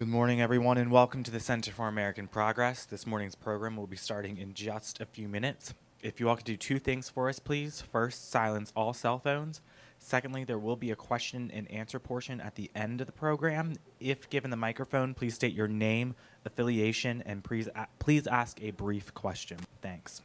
Good morning, everyone, and welcome to the Center for American Progress. This morning's program will be starting in just a few minutes. If you all could do two things for us, please. First, silence all cell phones. Secondly, there will be a question and answer portion at the end of the program. If given the microphone, please state your name, affiliation, and please ask a brief question. Thanks.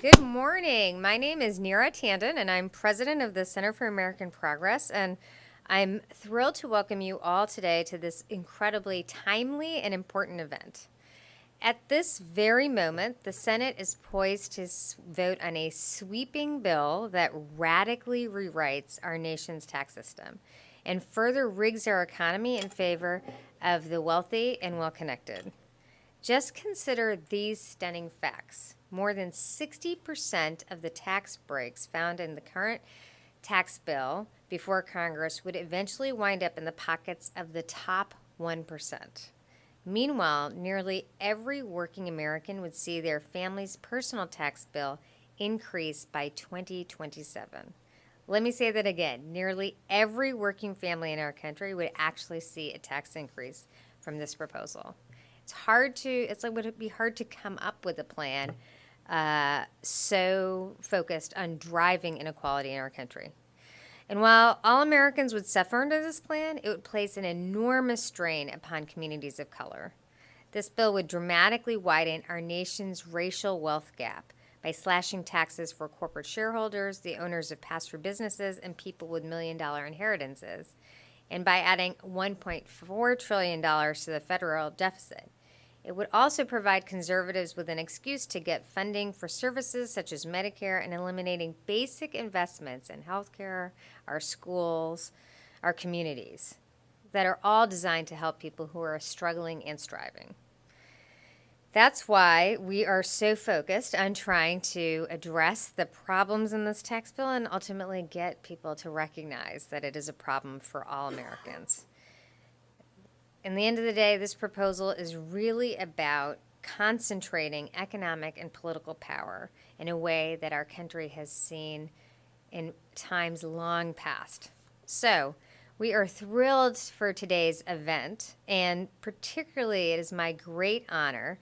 Good morning. My name is Neera Tandon, and I'm president of the Center for American Progress. And I'm thrilled to welcome you all today to this incredibly timely and important event. At this very moment, the Senate is poised to vote on a sweeping bill that radically rewrites our nation's tax system and further rigs our economy in favor of the wealthy and well-connected. Just consider these stunning facts. More than 60% of the tax breaks found in the current tax bill before Congress would eventually wind up in the pockets of the top 1%. Meanwhile, nearly every working American would see their family's personal tax bill increase by 2027. Let me say that again. Nearly every working family in our country would actually see a tax increase from this proposal. Would it be hard to come up with a plan so focused on driving inequality in our country? And while all Americans would suffer under this plan, it would place an enormous strain upon communities of color. This bill would dramatically widen our nation's racial wealth gap by slashing taxes for corporate shareholders, the owners of pass-through businesses, and people with million-dollar inheritances, and by adding $1.4 trillion to the federal deficit. It would also provide conservatives with an excuse to get funding for services such as Medicare and eliminating basic investments in healthcare, our schools, our communities that are all designed to help people who are struggling and striving. That's why we are so focused on trying to address the problems in this tax bill and ultimately get people to recognize that it is a problem for all Americans. In the end of the day, this proposal is really about concentrating economic and political power in a way that our country has seen in times long past. So, we are thrilled for today's event, and particularly it is my great honor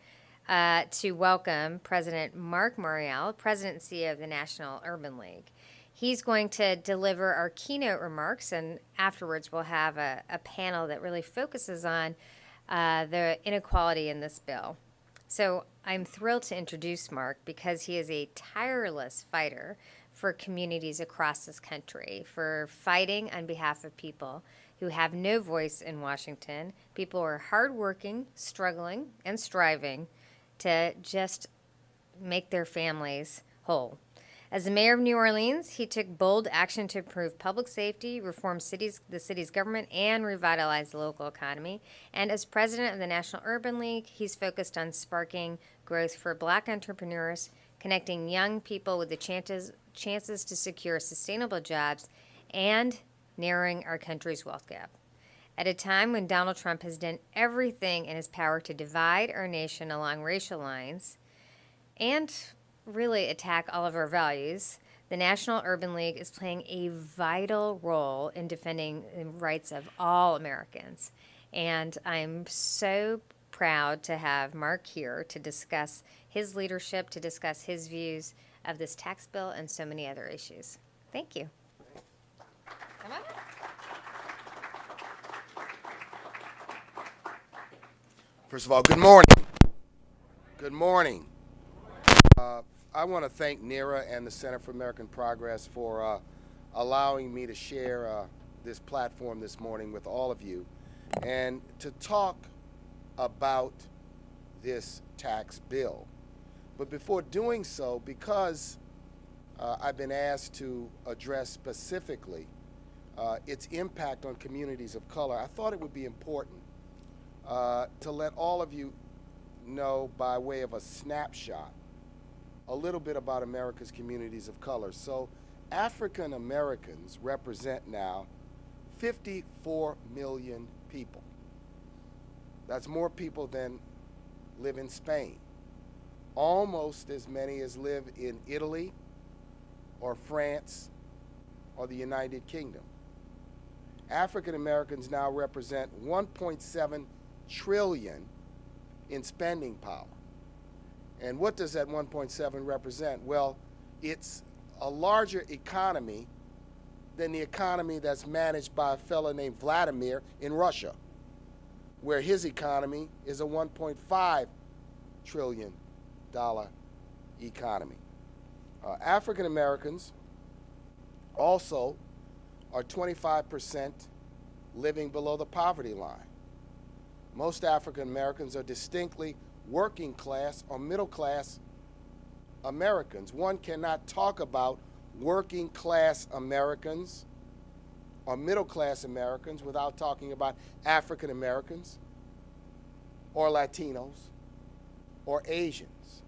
to welcome President Mark Morial, President and CEO of the National Urban League. He's going to deliver our keynote remarks, and afterwards we'll have a panel that really focuses on the inequality in this bill. So I'm thrilled to introduce Mark because he is a tireless fighter for communities across this country, for fighting on behalf of people who have no voice in Washington, people who are hardworking, struggling, and striving to just make their families whole. As the mayor of New Orleans, he took bold action to improve public safety, reform the city's government, and revitalize the local economy. And as president of the National Urban League, he's focused on sparking growth for Black entrepreneurs, connecting young people with the chances to secure sustainable jobs, and narrowing our country's wealth gap. At a time when Donald Trump has done everything in his power to divide our nation along racial lines and really attack all of our values, the National Urban League is playing a vital role in defending the rights of all Americans. And I'm so proud to have Mark here to discuss his leadership, to discuss his views of this tax bill and so many other issues. Thank you. Come on up. First of all, good morning. Good morning. I want to thank NERA and the Center for American Progress for allowing me to share this platform this morning with all of you and to talk about this tax bill. But before doing so, because I've been asked to address specifically its impact on communities of color, I thought it would be important to let all of you know, by way of a snapshot, a little bit about America's communities of color. So African Americans represent now 54 million people. That's more people than live in Spain. Almost as many as live in Italy or France or the United Kingdom. African Americans now represent 1.7 trillion in spending power. And what does that 1.7 represent? Well, it's a larger economy than the economy that's managed by a fellow named Vladimir in Russia, where his economy is a $1.5 trillion economy. African Americans also are 25% living below the poverty line. Most African Americans are distinctly working class or middle class Americans. One cannot talk about working class Americans or middle class Americans without talking about African Americans or Latinos or Asians.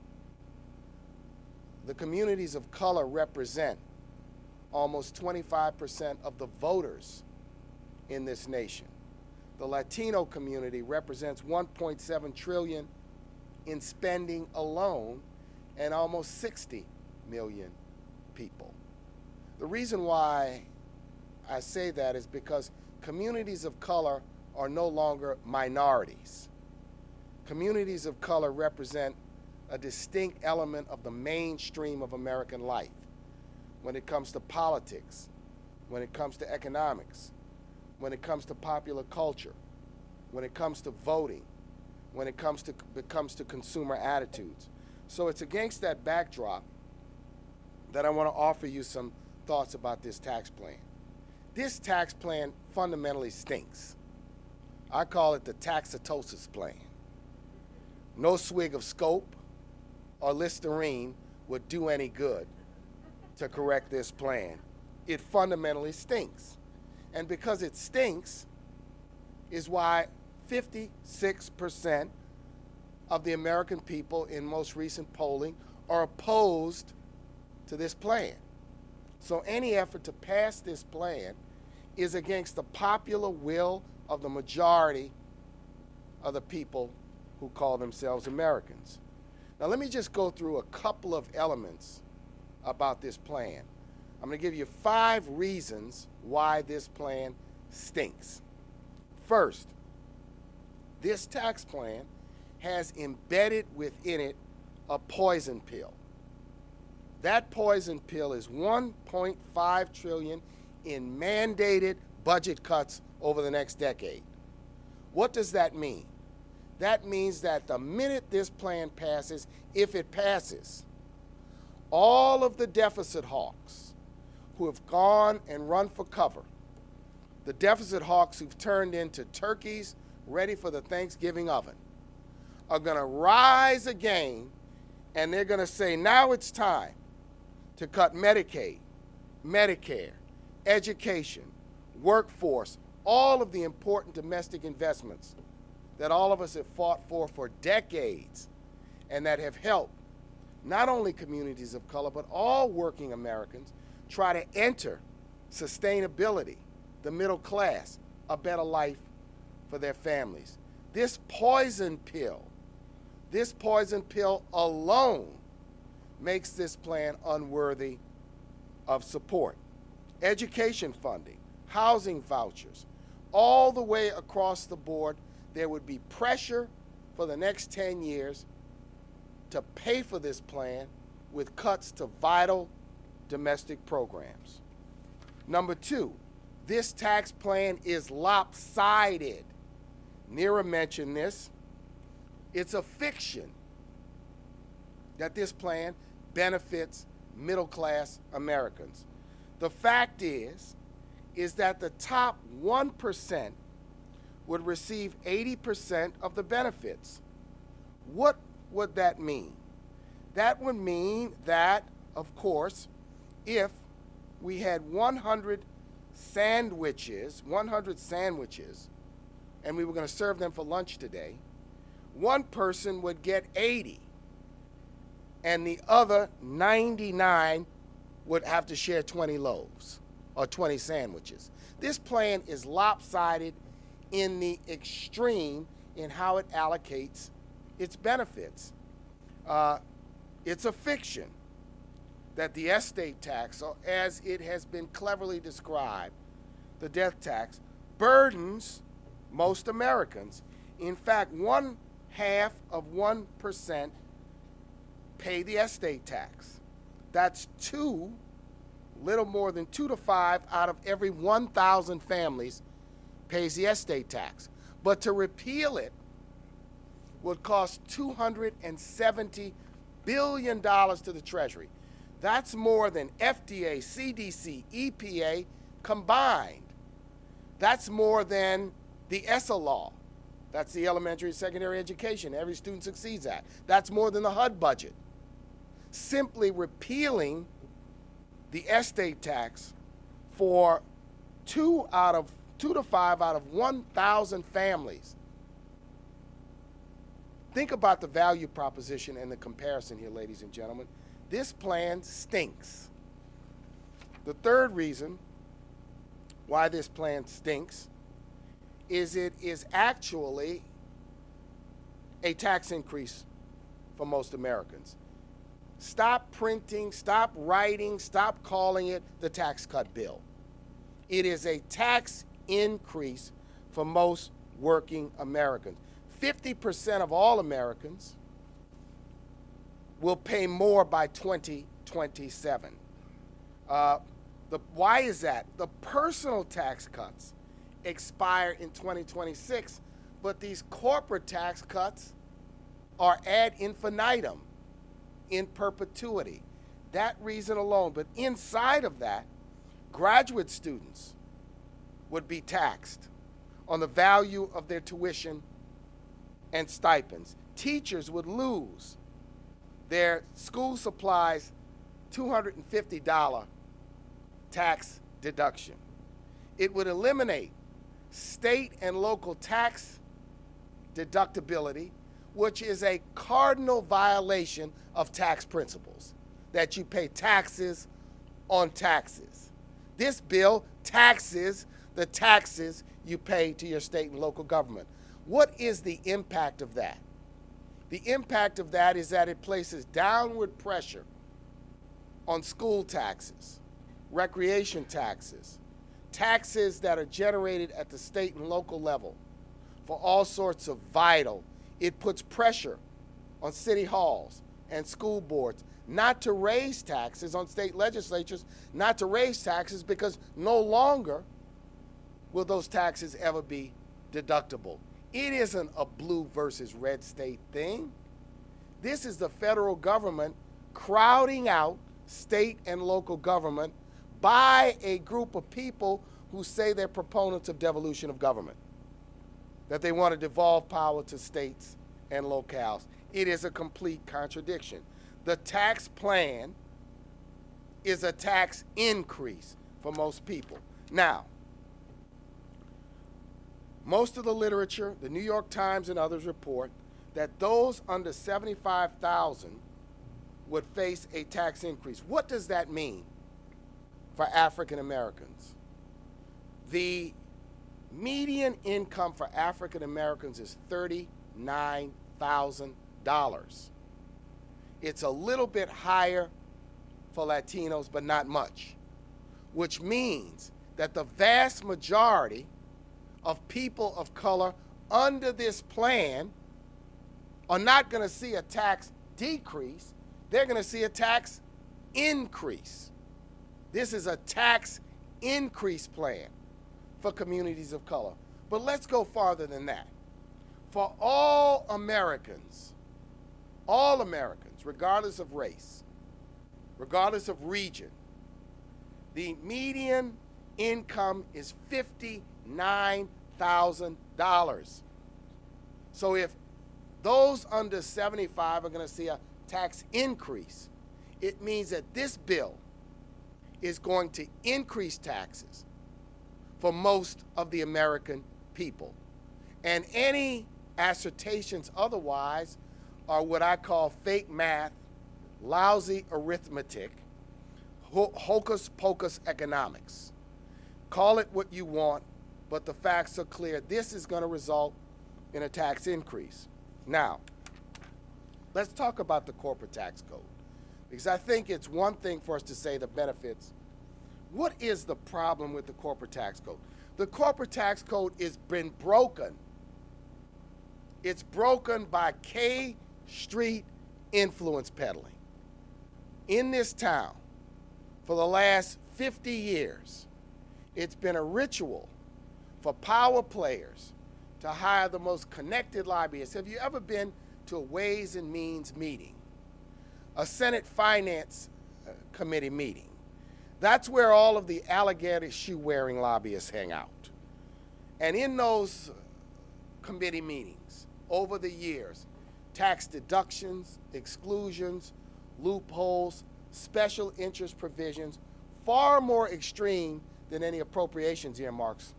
The communities of color represent almost 25% of the voters in this nation. The Latino community represents 1.7 trillion in spending alone and almost 60 million people. The reason why I say that is because communities of color are no longer minorities. Communities of color represent a distinct element of the mainstream of American life when it comes to politics, when it comes to economics, when it comes to popular culture, when it comes to voting, when it comes to consumer attitudes. So it's against that backdrop that I want to offer you some thoughts about this tax plan. This tax plan fundamentally stinks. I call it the taxitosis plan. No swig of Scope or Listerine would do any good to correct this plan. It fundamentally stinks. And because it stinks is why 56% of the American people in most recent polling are opposed to this plan. So any effort to pass this plan is against the popular will of the majority of the people who call themselves Americans. Now let me just go through a couple of elements about this plan. I'm going to give you 5 reasons why this plan stinks. First, this tax plan has embedded within it a poison pill. That poison pill is $1.5 trillion in mandated budget cuts over the next decade. What does that mean? That means that the minute this plan passes, if it passes, all of the deficit hawks who have gone and run for cover, the deficit hawks who've turned into turkeys ready for the Thanksgiving oven, are going to rise again, and they're going to say, now it's time to cut Medicaid, Medicare, education, workforce, all of the important domestic investments that all of us have fought for decades, and that have helped not only communities of color, but all working Americans try to enter sustainability, the middle class, a better life for their families. This poison pill alone makes this plan unworthy of support. Education funding, housing vouchers, all the way across the board, there would be pressure for the next 10 years to pay for this plan with cuts to vital domestic programs. Number 2, this tax plan is lopsided. Neera mentioned this. It's a fiction that this plan benefits middle-class Americans. The fact is that the top 1% would receive 80% of the benefits. What would that mean? That would mean that, of course, if we had 100 sandwiches, and we were going to serve them for lunch today, one person would get 80, and the other 99 would have to share 20 loaves or 20 sandwiches. This plan is lopsided in the extreme in how it allocates its benefits. It's a fiction that the estate tax, or as it has been cleverly described, the death tax, burdens most Americans. In fact, 0.5% pay the estate tax. That's little more than 2 to 5 out of every 1,000 families pays the estate tax. But to repeal it would cost $270 billion to the Treasury. That's more than FDA, CDC, EPA combined. That's more than the ESSA law. That's the Elementary and Secondary Education Every Student Succeeds Act. That's more than the HUD budget. Simply repealing the estate tax for 2 to 5 out of 1,000 families. Think about the value proposition and the comparison here, ladies and gentlemen. This plan stinks. The third reason why this plan stinks is it is actually a tax increase for most Americans. Stop printing, stop writing, stop calling it the tax cut bill. It is a tax increase for most working Americans. 50% of all Americans will pay more by 2027. Why is that? The personal tax cuts expire in 2026, but these corporate tax cuts are ad infinitum, in perpetuity. That reason alone. But inside of that, graduate students would be taxed on the value of their tuition and stipends. Teachers would lose their school supplies $250 tax deduction. It would eliminate state and local tax deductibility, which is a cardinal violation of tax principles, that you pay taxes on taxes. This bill taxes the taxes you pay to your state and local government. What is the impact of that? The impact of that is that it places downward pressure on school taxes, recreation taxes, taxes that are generated at the state and local level for all sorts of vital. It puts pressure on city halls and school boards not to raise taxes, on state legislatures not to raise taxes, because no longer will those taxes ever be deductible. It isn't a blue versus red state thing. This is the federal government crowding out state and local government by a group of people who say they're proponents of devolution of government, that they want to devolve power to states and locales. It is a complete contradiction. The tax plan is a tax increase for most people. Now, most of the literature, the New York Times and others report that those under $75,000 would face a tax increase. What does that mean for African Americans? The median income for African Americans is $39,000. It's a little bit higher for Latinos, but not much, which means that the vast majority of people of color under this plan are not going to see a tax decrease. They're going to see a tax increase. This is a tax increase plan for communities of color. But let's go farther than that. For all Americans, regardless of race, regardless of region, the median income is $59,000. So if those under 75 are going to see a tax increase, it means that this bill is going to increase taxes for most of the American people. And any assertions otherwise are what I call fake math, lousy arithmetic, hocus pocus economics. Call it what you want, but the facts are clear. This is going to result in a tax increase. Now, let's talk about the corporate tax code, because I think it's one thing for us to say the benefits. What is the problem with the corporate tax code? The corporate tax code has been broken. It's broken by K Street influence peddling. In this town, for the last 50 years, it's been a ritual for power players to hire the most connected lobbyists. Have you ever been to a Ways and Means meeting, a Senate Finance Committee meeting? That's where all of the alligator shoe-wearing lobbyists hang out. And in those committee meetings, over the years, tax deductions, exclusions, loopholes, special interest provisions, far more extreme than any appropriations earmarks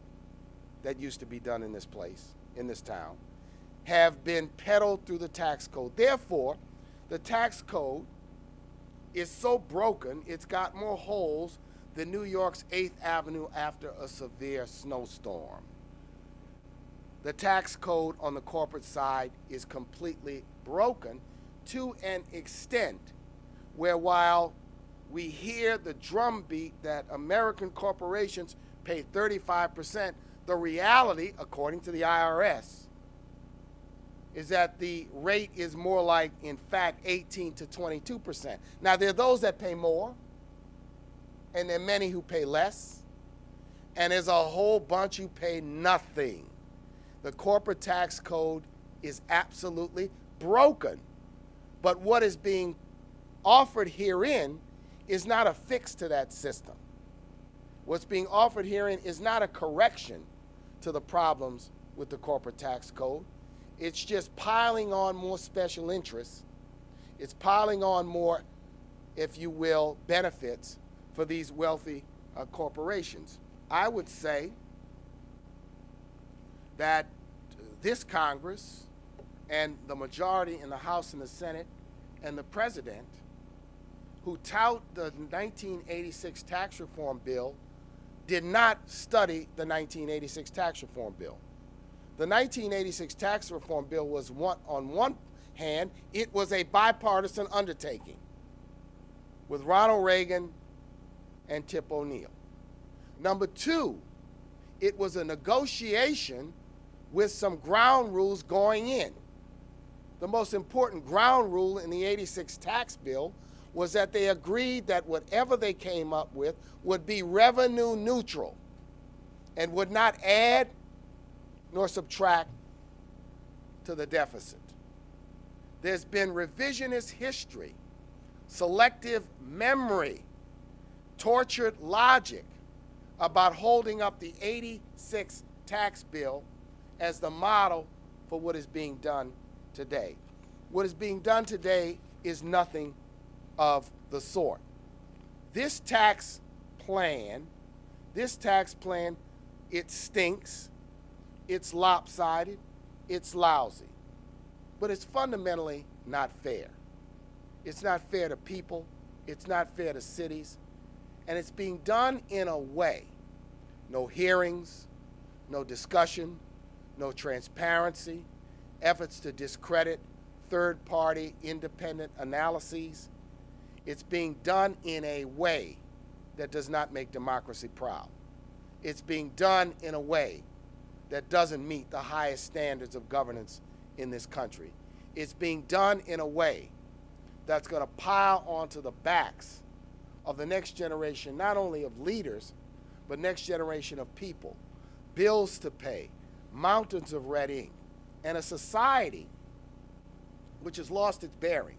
that used to be done in this place, in this town, have been peddled through the tax code. Therefore, the tax code is so broken, it's got more holes than New York's 8th Avenue after a severe snowstorm. The tax code on the corporate side is completely broken to an extent where, while we hear the drumbeat that American corporations pay 35%, the reality, according to the IRS, is that the rate is more like, in fact, 18 to 22%. Now, there are those that pay more, and there are many who pay less, and there's a whole bunch who pay nothing. The corporate tax code is absolutely broken. But what is being offered herein is not a fix to that system. What's being offered herein is not a correction to the problems with the corporate tax code. It's just piling on more special interests. It's piling on more, if you will, benefits for these wealthy corporations. I would say that this Congress and the majority in the House and the Senate and the president, who tout the 1986 tax reform bill, did not study the 1986 tax reform bill. The 1986 tax reform bill was, on one hand, it was a bipartisan undertaking with Ronald Reagan and Tip O'Neill. Number two, it was a negotiation with some ground rules going in. The most important ground rule in the 86 tax bill was that they agreed that whatever they came up with would be revenue neutral and would not add nor subtract to the deficit. There's been revisionist history, selective memory, tortured logic about holding up the 86 tax bill as the model for what is being done today. What is being done today is nothing of the sort. This tax plan, it stinks, it's lopsided, it's lousy, but it's fundamentally not fair. It's not fair to people, it's not fair to cities, and it's being done in a way, no hearings, no discussion, no transparency, efforts to discredit third-party independent analyses. It's being done in a way that does not make democracy proud. It's being done in a way that doesn't meet the highest standards of governance in this country. It's being done in a way that's going to pile onto the backs of the next generation, not only of leaders, but next generation of people, bills to pay, mountains of red ink, and a society which has lost its bearing.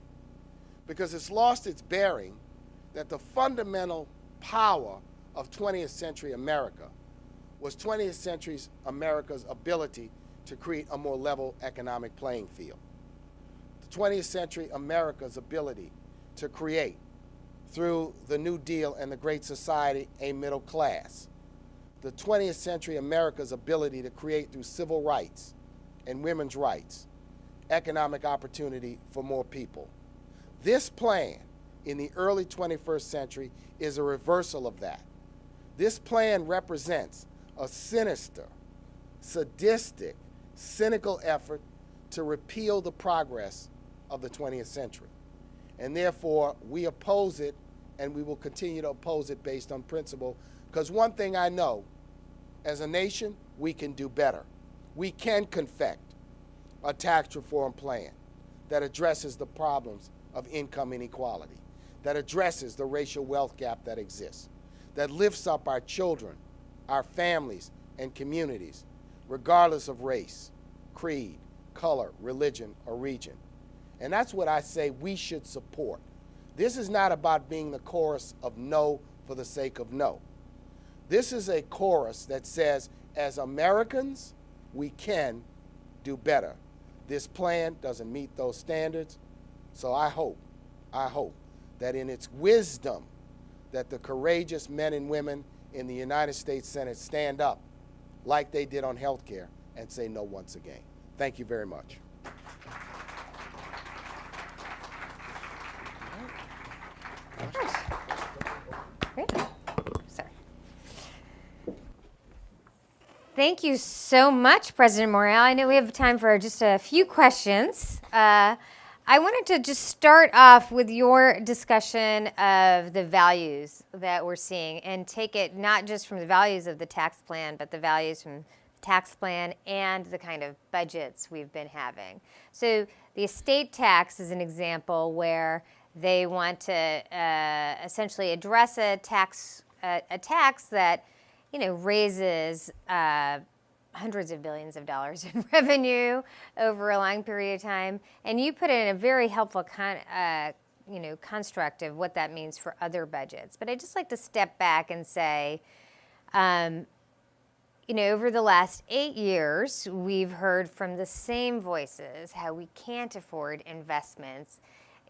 Because it's lost its bearing that the fundamental power of 20th century America was 20th century America's ability to create a more level economic playing field. The 20th century America's ability to create, through the New Deal and the Great Society, a middle class. The 20th century America's ability to create, through civil rights and women's rights, economic opportunity for more people. This plan in the early 21st century is a reversal of that. This plan represents a sinister, sadistic, cynical effort to repeal the progress of the 20th century. And therefore, we oppose it, and we will continue to oppose it based on principle, because one thing I know, as a nation, we can do better. We can confect a tax reform plan that addresses the problems of income inequality, that addresses the racial wealth gap that exists, that lifts up our children, our families, and communities, regardless of race, creed, color, religion, or region. And that's what I say we should support. This is not about being the chorus of no for the sake of no. This is a chorus that says, as Americans, we can do better. This plan doesn't meet those standards, so I hope that in its wisdom, that the courageous men and women in the United States Senate stand up like they did on health care and say no once again. Thank you very much. Great. Sorry. Thank you so much, President Morrell. I know we have time for just a few questions. I wanted to just start off with your discussion of the values that we're seeing and take it not just from the values of the tax plan, but the values from the tax plan and the kind of budgets we've been having. So the estate tax is an example where they want to essentially address a tax that, raises hundreds of billions of dollars in revenue over a long period of time. And you put it in a very helpful construct of what that means for other budgets. But I'd just like to step back and say, over the last 8 years, we've heard from the same voices how we can't afford investments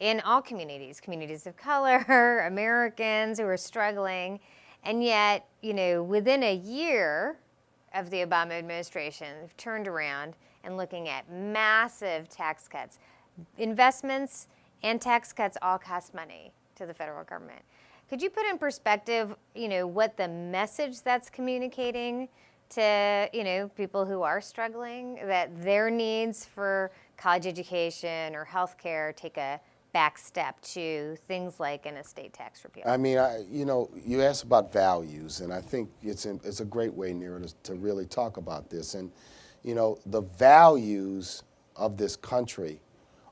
in all communities of color, Americans who are struggling. And yet, within a year of the Obama administration, they've turned around and looking at massive tax cuts. Investments and tax cuts all cost money to the federal government. Could you put in perspective, what the message that's communicating to, people who are struggling, that their needs for college education or health care take a back step to things like an estate tax repeal? I mean, you asked about values, and I think it's a great way, Nira, to really talk about this. And, the values of this country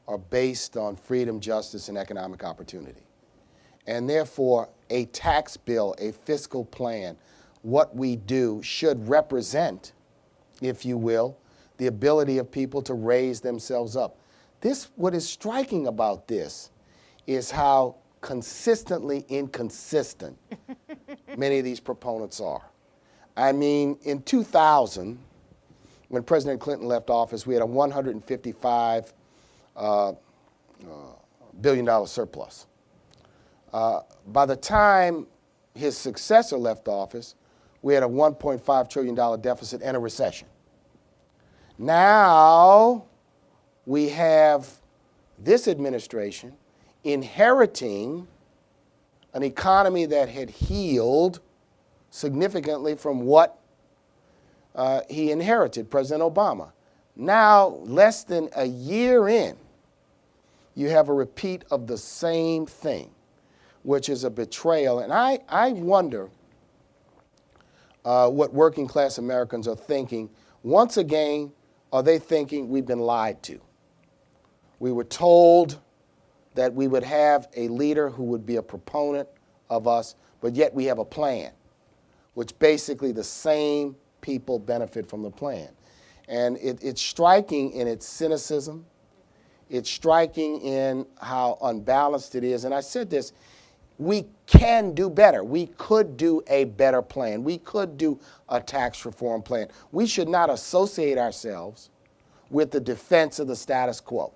are based on freedom, justice, and economic opportunity. And therefore, a tax bill, a fiscal plan, what we do should represent, if you will, the ability of people to raise themselves up. What is striking about this is how consistently inconsistent many of these proponents are. I mean, in 2000, when President Clinton left office, we had a $155 billion surplus. By the time his successor left office, we had a $1.5 trillion deficit and a recession. Now we have this administration inheriting an economy that had healed significantly from what he inherited, President Obama. Now, less than a year in, you have a repeat of the same thing, which is a betrayal. And I wonder what working class Americans are thinking. Once again, are they thinking we've been lied to? We were told that we would have a leader who would be a proponent of us, but yet we have a plan, which basically the same people benefit from the plan. And it's striking in its cynicism. It's striking in how unbalanced it is. And I said this, we can do better. We could do a better plan. We could do a tax reform plan. We should not associate ourselves with the defense of the status quo.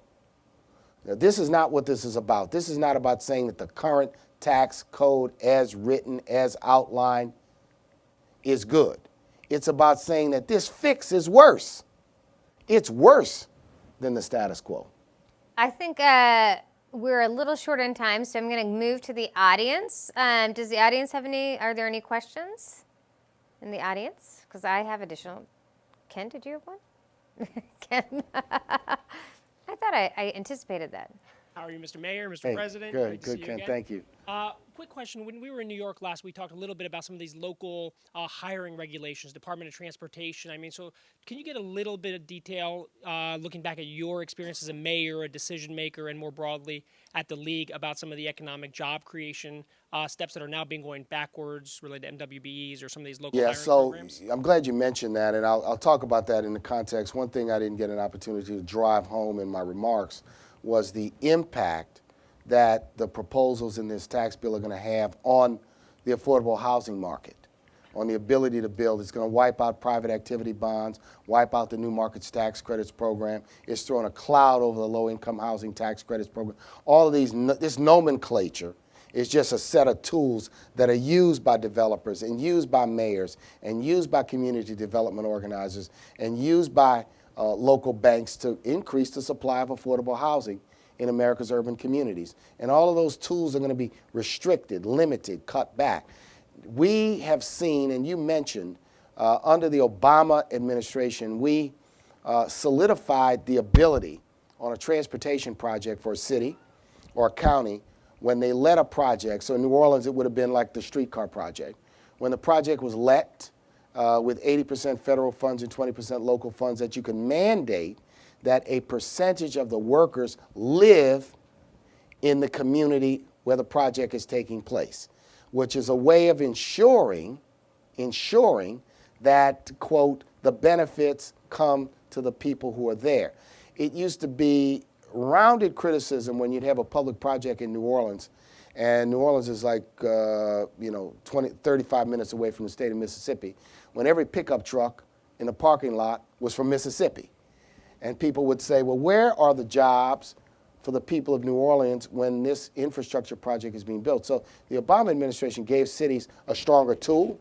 Now, this is not what this is about. This is not about saying that the current tax code as written, as outlined, is good. It's about saying that this fix is worse. It's worse than the status quo. I think we're a little short on time, so I'm going to move to the audience. Does the audience have are there any questions in the audience? Because I have additional. Ken, did you have one? Ken? I thought I anticipated that. How are you, Mr. Mayor, Mr. Hey, President? good, Great to see you Ken, again. thank you. Quick question. When we were in New York last, we talked a little bit about some of these local hiring regulations, Department of Transportation. I mean, so can you get a little bit of detail, looking back at your experience as a mayor, a decision maker, and more broadly at the league about some of the economic job creation steps that are now being going backwards related to MWBEs or some of these local hiring programs? I'm glad you mentioned that, and I'll talk about that in the context. One thing I didn't get an opportunity to drive home in my remarks was the impact that the proposals in this tax bill are going to have on the affordable housing market, on the ability to build. It's going to wipe out private activity bonds, wipe out the new markets tax credits program. It's throwing a cloud over the low-income housing tax credits program. All of this nomenclature is just a set of tools that are used by developers and used by mayors and used by community development organizers and used by local banks to increase the supply of affordable housing in America's urban communities. And all of those tools are going to be restricted, limited, cut back. We have seen, and you mentioned, under the Obama administration, we solidified the ability on a transportation project for a city or a county when they let a project. So in New Orleans, it would have been like the streetcar project. When the project was let with 80% federal funds and 20% local funds, that you can mandate that a percentage of the workers live in the community where the project is taking place, which is a way of ensuring that, quote, the benefits come to the people who are there. It used to be rounded criticism when you'd have a public project in New Orleans, and New Orleans is like, 35 minutes away from the state of Mississippi, when every pickup truck in the parking lot was from Mississippi. And people would say, well, where are the jobs for the people of New Orleans when this infrastructure project is being built? So the Obama administration gave cities a stronger tool.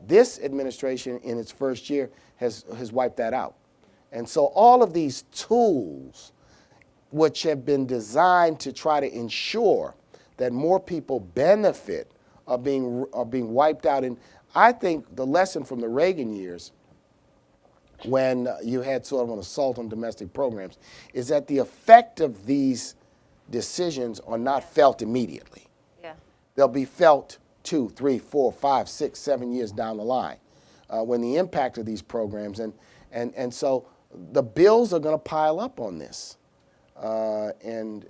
This administration, in its first year, has wiped that out. And so all of these tools, which have been designed to try to ensure that more people benefit, are being wiped out. And I think the lesson from the Reagan years, when you had sort of an assault on domestic programs, is that the effect of these decisions are not felt immediately. Yeah. They'll be felt 2, 3, 4, 5, 6, 7 years down the line when the impact of these programs, and so the bills are going to pile up on this. And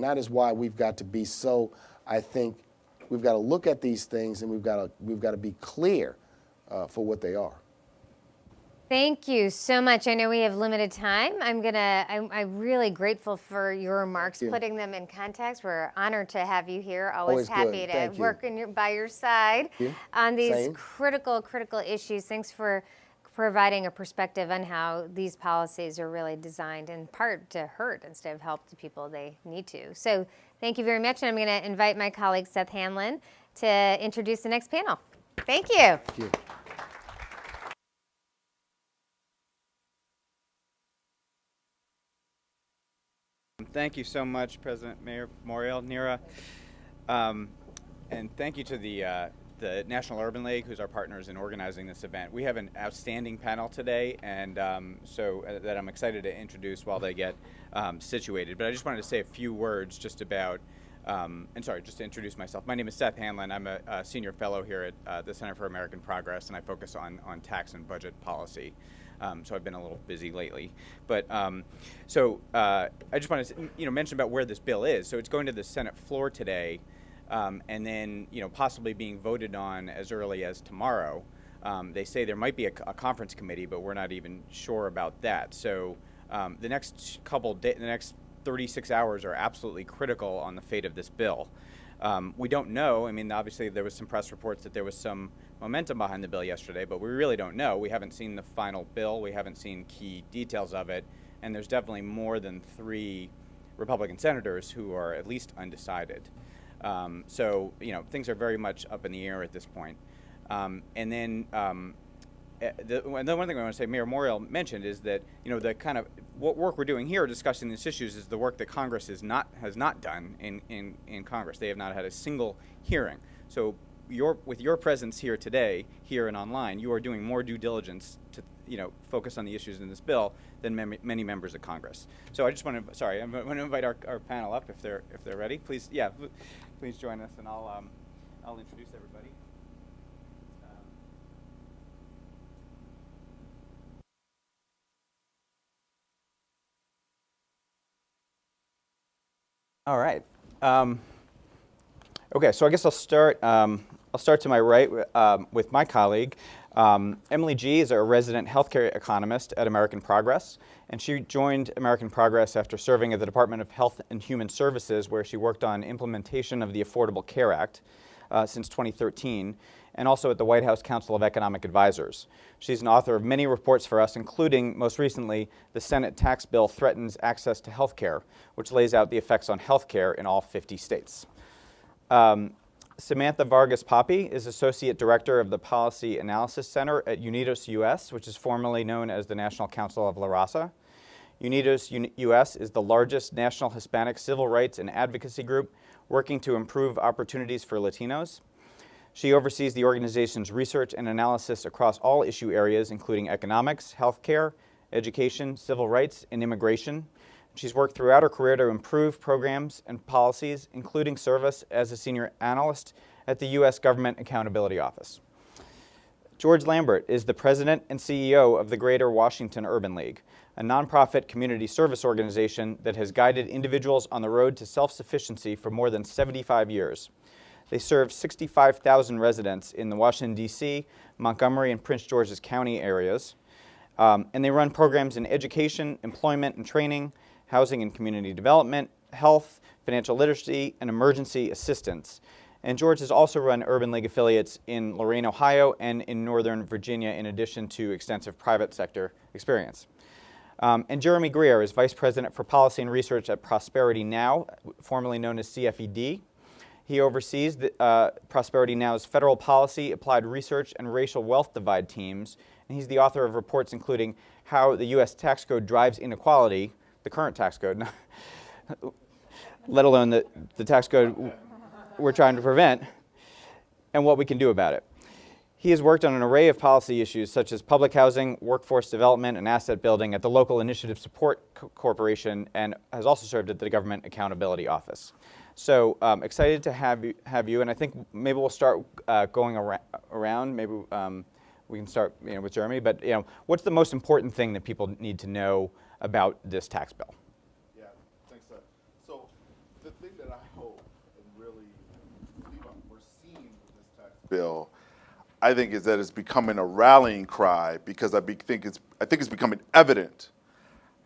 that is why we've got to be so, I think, we've got to look at these things and we've got to be clear for what they are. Thank you so much. I know we have limited time. I'm really grateful for your remarks, putting them in context. We're honored to have you here. Always happy to work by your side on these critical issues. Thanks for providing a perspective on how these policies are really designed in part to hurt instead of help the people they need to. So thank you very much. And I'm going to invite my colleague Seth Hanlon to introduce the next panel. Thank you. Thank you. Thank you so much, President Mayor Morial, Nira, and thank you to the National Urban League, who's our partners in organizing this event. We have an outstanding panel today, and so that I'm excited to introduce while they get situated. But I just wanted to say a few words just about, just to introduce myself. My name is Seth Hanlon. I'm a senior fellow here at the Center for American Progress, and I focus on tax and budget policy. So I've been a little busy lately, but I just want to mention about where this bill is. So it's going to the Senate floor today, and then possibly being voted on as early as tomorrow. They say there might be a conference committee, but we're not even sure about that. So the next 36 hours are absolutely critical on the fate of this bill. We don't know. I mean, obviously there was some press reports that there was some momentum behind the bill yesterday, but we really don't know. We haven't seen the final bill. We haven't seen key details of it, and there's definitely more than 3 Republican senators who are at least undecided. So things are very much up in the air at this point. And then the one thing I want to say, Mayor Morial mentioned, is that the kind of what work we're doing here discussing these issues is the work that Congress has not done in Congress. They have not had a single hearing. So with your presence here today, here and online, you are doing more due diligence to focus on the issues in this bill than many members of Congress. So I just want to I'm going to invite our panel up if they're ready. Please join us, and I'll introduce everybody. All right. Okay, so I guess I'll start to my right with my colleague. Emily G. is a resident healthcare economist at American Progress, and she joined American Progress after serving at the Department of Health and Human Services, where she worked on implementation of the Affordable Care Act since 2013, and also at the White House Council of Economic Advisors. She's an author of many reports for us, including, most recently, the Senate tax bill threatens access to health care, which lays out the effects on health care in all 50 states. Samantha Vargas Papi is Associate Director of the Policy Analysis Center at Unidos US, which is formerly known as the National Council of La Raza. Unidos US is the largest national Hispanic civil rights and advocacy group working to improve opportunities for Latinos. She oversees the organization's research and analysis across all issue areas, including economics, healthcare, education, civil rights, and immigration. She's worked throughout her career to improve programs and policies, including service as a senior analyst at the U.S. Government Accountability Office. George Lambert is the president and CEO of the Greater Washington Urban League, a nonprofit community service organization that has guided individuals on the road to self-sufficiency for more than 75 years. They serve 65,000 residents in the Washington, D.C., Montgomery, and Prince George's County areas. And they run programs in education, employment and training, housing and community development, health, financial literacy, and emergency assistance. And George has also run Urban League affiliates in Lorain, Ohio, and in Northern Virginia, in addition to extensive private sector experience. And Jeremy Greer is Vice President for Policy and Research at Prosperity Now, formerly known as CFED. He oversees Prosperity Now's federal policy, applied research, and racial wealth divide teams, and he's the author of reports including how the U.S. tax code drives inequality, the current tax code, let alone the tax code we're trying to prevent, and what we can do about it. He has worked on an array of policy issues such as public housing, workforce development, and asset building at the local Initiative Support Corporation, and has also served at the Government Accountability Office. So excited to have you, and I think maybe we'll start going around. Maybe we can start with Jeremy. But what's the most important thing that people need to know about this tax bill? Yeah, thanks, sir. So the thing that I hope and really believe we're seeing with this tax bill, I think, is that it's becoming a rallying cry, because I think it's becoming evident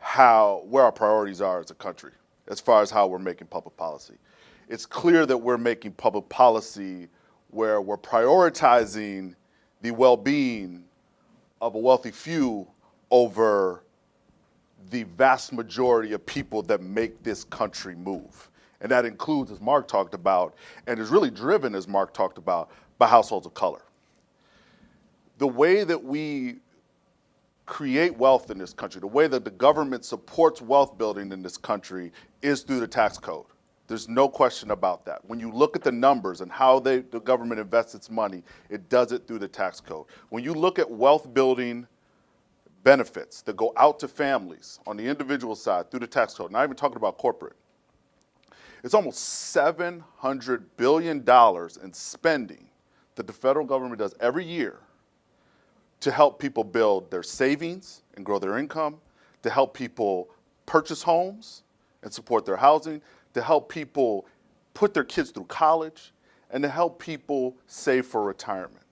where our priorities are as a country as far as how we're making public policy. It's clear that we're making public policy where we're prioritizing the well-being of a wealthy few over the vast majority of people that make this country move. And that includes, as Mark talked about, and is really driven, as Mark talked about, by households of color. The way that we create wealth in this country, the way that the government supports wealth building in this country, is through the tax code. There's no question about that. When you look at the numbers and how the government invests its money, it does it through the tax code. When you look at wealth building benefits that go out to families on the individual side through the tax code, not even talking about corporate, it's almost $700 billion in spending that the federal government does every year to help people build their savings and grow their income, to help people purchase homes and support their housing, to help people put their kids through college, and to help people save for retirement.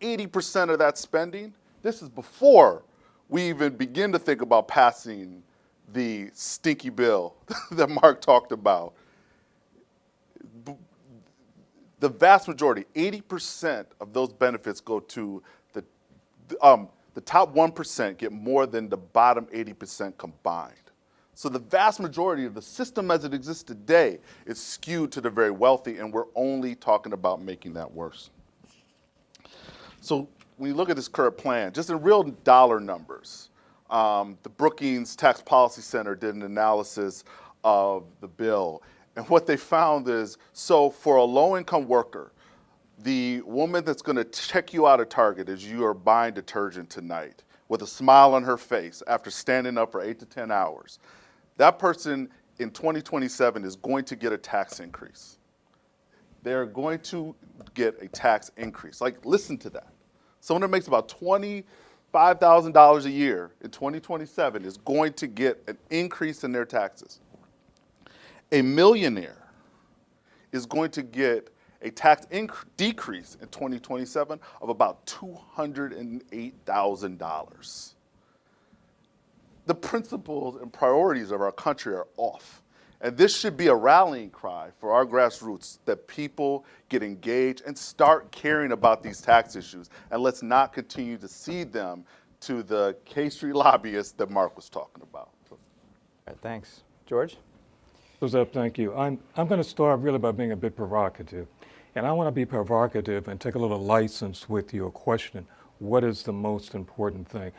80% of that spending, this is before we even begin to think about passing the stinky bill that Mark talked about. The vast majority, 80% of those benefits go to the top 1% get more than the bottom 80% combined. So the vast majority of the system as it exists today is skewed to the very wealthy, and we're only talking about making that worse. So when you look at this current plan, just in real dollar numbers, the Brookings Tax Policy Center did an analysis of the bill. And what they found is, so for a low-income worker, the woman that's going to check you out at Target as you are buying detergent tonight with a smile on her face after standing up for 8 to 10 hours, that person in 2027 is going to get a tax increase. They're going to get a tax increase. Like, listen to that. Someone that makes about $25,000 a year in 2027 is going to get an increase in their taxes. A millionaire is going to get a tax decrease in 2027 of about $208,000. The principles and priorities of our country are off. And this should be a rallying cry for our grassroots, that people get engaged and start caring about these tax issues. And let's not continue to cede them to the K Street lobbyists that Mark was talking about. All right, thanks. George? Zeb, thank you. I'm going to start really by being a bit provocative. And I want to be provocative and take a little license with your question. What is the most important thing?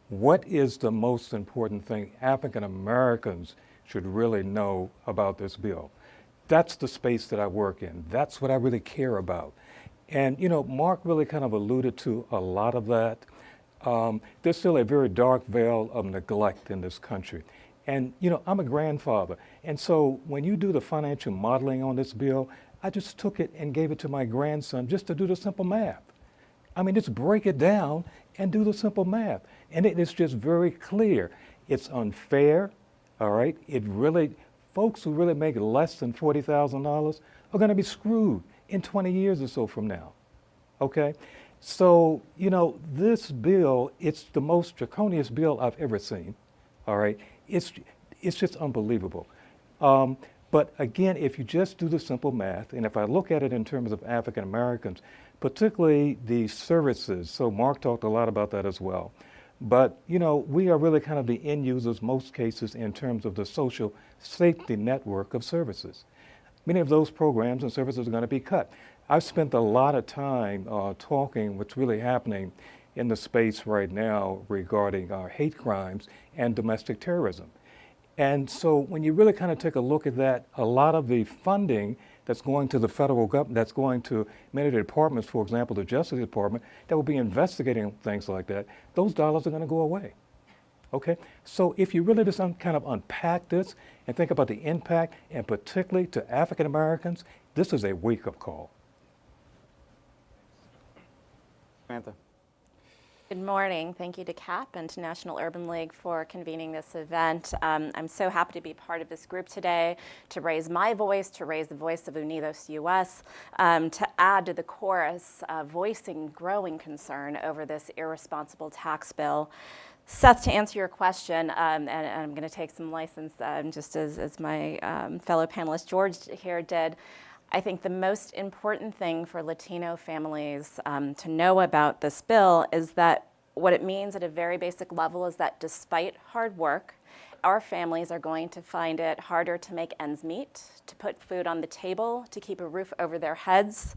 What is the most important thing African Americans should really know about this bill? That's the space that I work in. That's what I really care about. And, Mark really kind of alluded to a lot of that. There's still a very dark veil of neglect in this country. And, I'm a grandfather. And so when you do the financial modeling on this bill, I just took it and gave it to my grandson just to do the simple math. I mean, just break it down and do the simple math. And it is just very clear. It's unfair, all right? Folks who really make less than $40,000 are going to be screwed in 20 years or so from now, okay? So, this bill, it's the most draconian bill I've ever seen, all right? It's just unbelievable. But again, if you just do the simple math, and if I look at it in terms of African Americans, particularly the services, so Mark talked a lot about that as well. But, we are really kind of the end users, most cases, in terms of the social safety network of services. Many of those programs and services are going to be cut. I've spent a lot of time talking what's really happening in the space right now regarding hate crimes and domestic terrorism. And so when you really kind of take a look at that, a lot of the funding that's going to the federal government, that's going to many of the departments, for example, the Justice Department, that will be investigating things like that, those dollars are going to go away. Okay? So if you really just kind of unpack this and think about the impact, and particularly to African Americans, this is a wake-up call. Samantha. Good morning. Thank you to CAP and to National Urban League for convening this event. I'm so happy to be part of this group today, to raise my voice, to raise the voice of Unidos US, to add to the chorus voicing growing concern over this irresponsible tax bill. Seth, to answer your question, and I'm going to take some license just as my fellow panelist George here did, I think the most important thing for Latino families to know about this bill is that what it means at a very basic level is that despite hard work, our families are going to find it harder to make ends meet, to put food on the table, to keep a roof over their heads.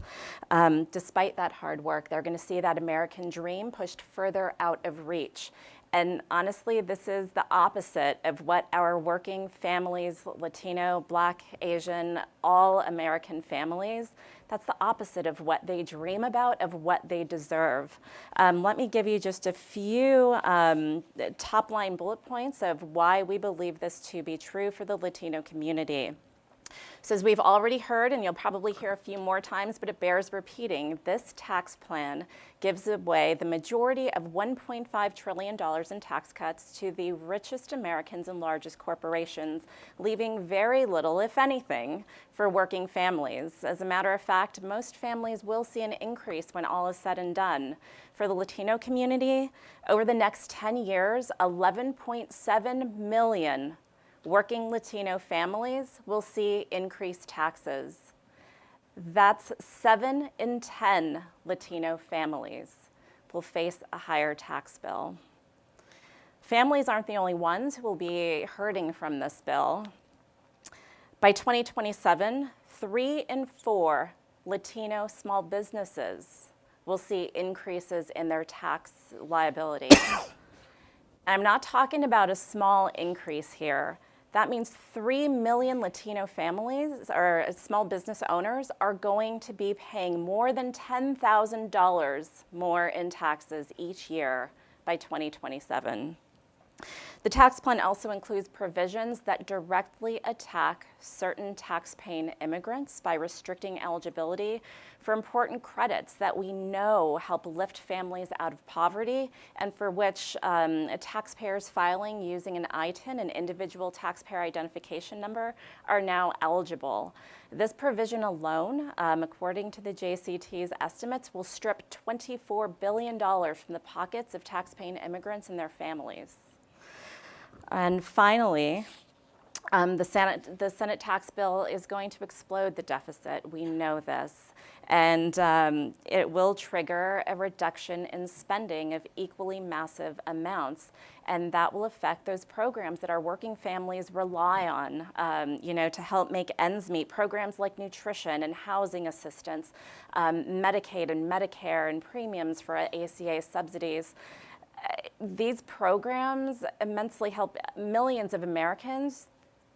Despite that hard work, they're going to see that American dream pushed further out of reach. And honestly, this is the opposite of what our working families, Latino, Black, Asian, all American families, that's the opposite of what they dream about, of what they deserve. Let me give you just a few top-line bullet points of why we believe this to be true for the Latino community. So as we've already heard, and you'll probably hear a few more times, but it bears repeating, this tax plan gives away the majority of $1.5 trillion in tax cuts to the richest Americans and largest corporations, leaving very little, if anything, for working families. As a matter of fact, most families will see an increase when all is said and done. For the Latino community, over the next 10 years, 11.7 million working Latino families will see increased taxes. That's 7 in 10 Latino families will face a higher tax bill. Families aren't the only ones who will be hurting from this bill. By 2027, 3 in 4 Latino small businesses will see increases in their tax liability. I'm not talking about a small increase here. That means 3 million Latino families or small business owners are going to be paying more than $10,000 more in taxes each year by 2027. The tax plan also includes provisions that directly attack certain tax-paying immigrants by restricting eligibility for important credits that we know help lift families out of poverty and for which taxpayers filing using an ITIN, an individual taxpayer identification number, are now eligible. This provision alone, according to the JCT's estimates, will strip $24 billion from the pockets of tax-paying immigrants and their families. And finally, the Senate tax bill is going to explode the deficit. We know this. And it will trigger a reduction in spending of equally massive amounts. And that will affect those programs that our working families rely on, to help make ends meet. Programs like nutrition and housing assistance, Medicaid and Medicare and premiums for ACA subsidies. These programs immensely help millions of Americans.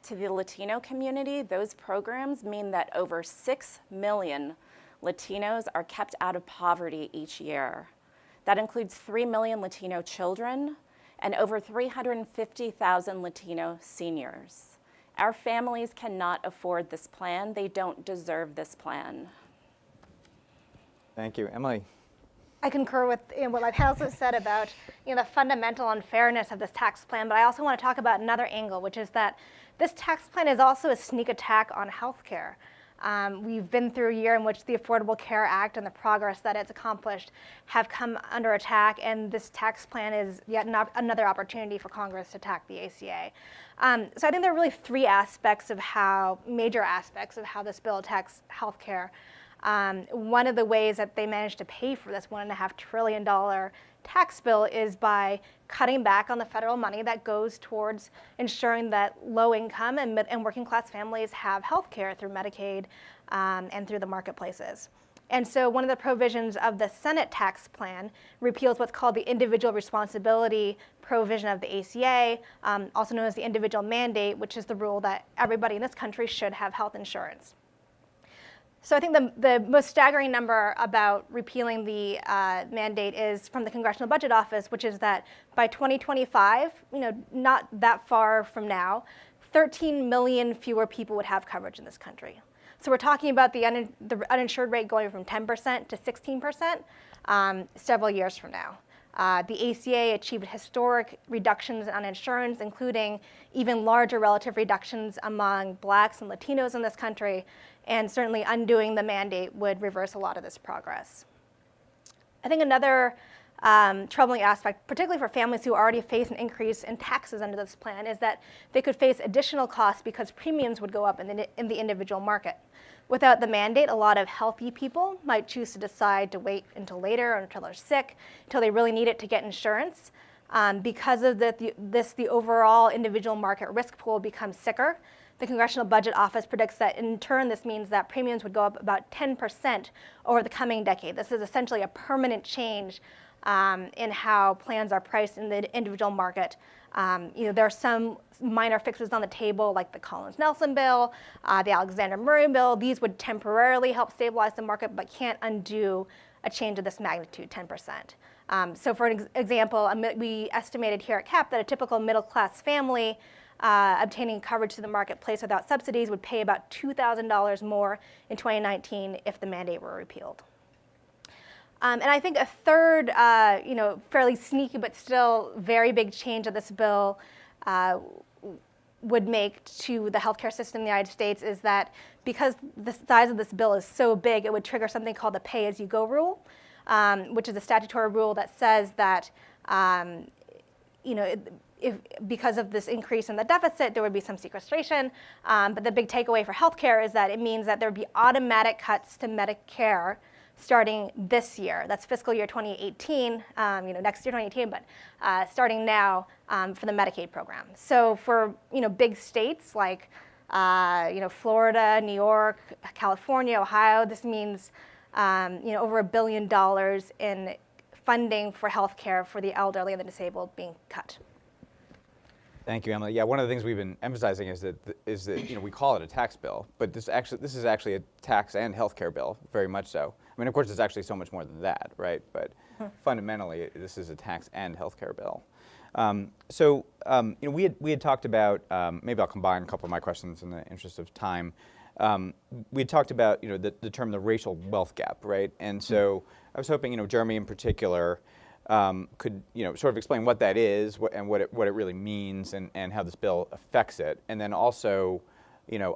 To the Latino community, those programs mean that over 6 million Latinos are kept out of poverty each year. That includes 3 million Latino children and over 350,000 Latino seniors. Our families cannot afford this plan. They don't deserve this plan. Thank you. Emily. I concur with what my panelists said about the fundamental unfairness of this tax plan, but I also want to talk about another angle, which is that this tax plan is also a sneak attack on healthcare. We've been through a year in which the Affordable Care Act and the progress that it's accomplished have come under attack, and this tax plan is yet another opportunity for Congress to attack the ACA. So I think there are really major aspects of how this bill attacks healthcare. One of the ways that they managed to pay for this $1.5 trillion tax bill is by cutting back on the federal money that goes towards ensuring that low-income and working-class families have health care through Medicaid and through the marketplaces. And so one of the provisions of the Senate tax plan repeals what's called the individual responsibility provision of the ACA, also known as the individual mandate, which is the rule that everybody in this country should have health insurance. So I think the most staggering number about repealing the mandate is from the Congressional Budget Office, which is that by 2025, not that far from now, 13 million fewer people would have coverage in this country. So we're talking about the uninsured rate going from 10% to 16% several years from now. The ACA achieved historic reductions on insurance, including even larger relative reductions among Blacks and Latinos in this country, and certainly undoing the mandate would reverse a lot of this progress. I think another troubling aspect, particularly for families who already face an increase in taxes under this plan, is that they could face additional costs because premiums would go up in the individual market. Without the mandate, a lot of healthy people might choose to decide to wait until later or until they're sick, until they really need it to get insurance. Because of the overall individual market risk pool becomes sicker. The Congressional Budget Office predicts that in turn this means that premiums would go up about 10% over the coming decade. This is essentially a permanent change in how plans are priced in the individual market. There are some minor fixes on the table, like the Collins-Nelson bill, the Alexander-Murray bill. These would temporarily help stabilize the market, but can't undo a change of this magnitude, 10%. So for an example, we estimated here at CAP that a typical middle-class family obtaining coverage through the marketplace without subsidies would pay about $2,000 more in 2019 if the mandate were repealed. And I think a third, fairly sneaky but still very big change that this bill would make to the healthcare system in the United States is that because the size of this bill is so big, it would trigger something called the pay-as-you-go rule, which is a statutory rule that says that, because of this increase in the deficit, there would be some sequestration. But the big takeaway for healthcare is that it means that there would be automatic cuts to Medicare starting this year. That's fiscal year 2018, next year 2018, but starting now for the Medicaid program. So for big states like Florida, New York, California, Ohio, this means over $1 billion in funding for healthcare for the elderly and the disabled being cut. Thank you, Emily. Yeah, one of the things we've been emphasizing is that we call it a tax bill, but this is actually a tax and healthcare bill, very much so. I mean, of course, it's actually so much more than that, right? But fundamentally, this is a tax and healthcare bill. We had talked about, maybe I'll combine a couple of my questions in the interest of time. We had talked about the term the racial wealth gap, right? And so I was hoping Jeremy in particular could sort of explain what that is and what it really means and how this bill affects it, and then also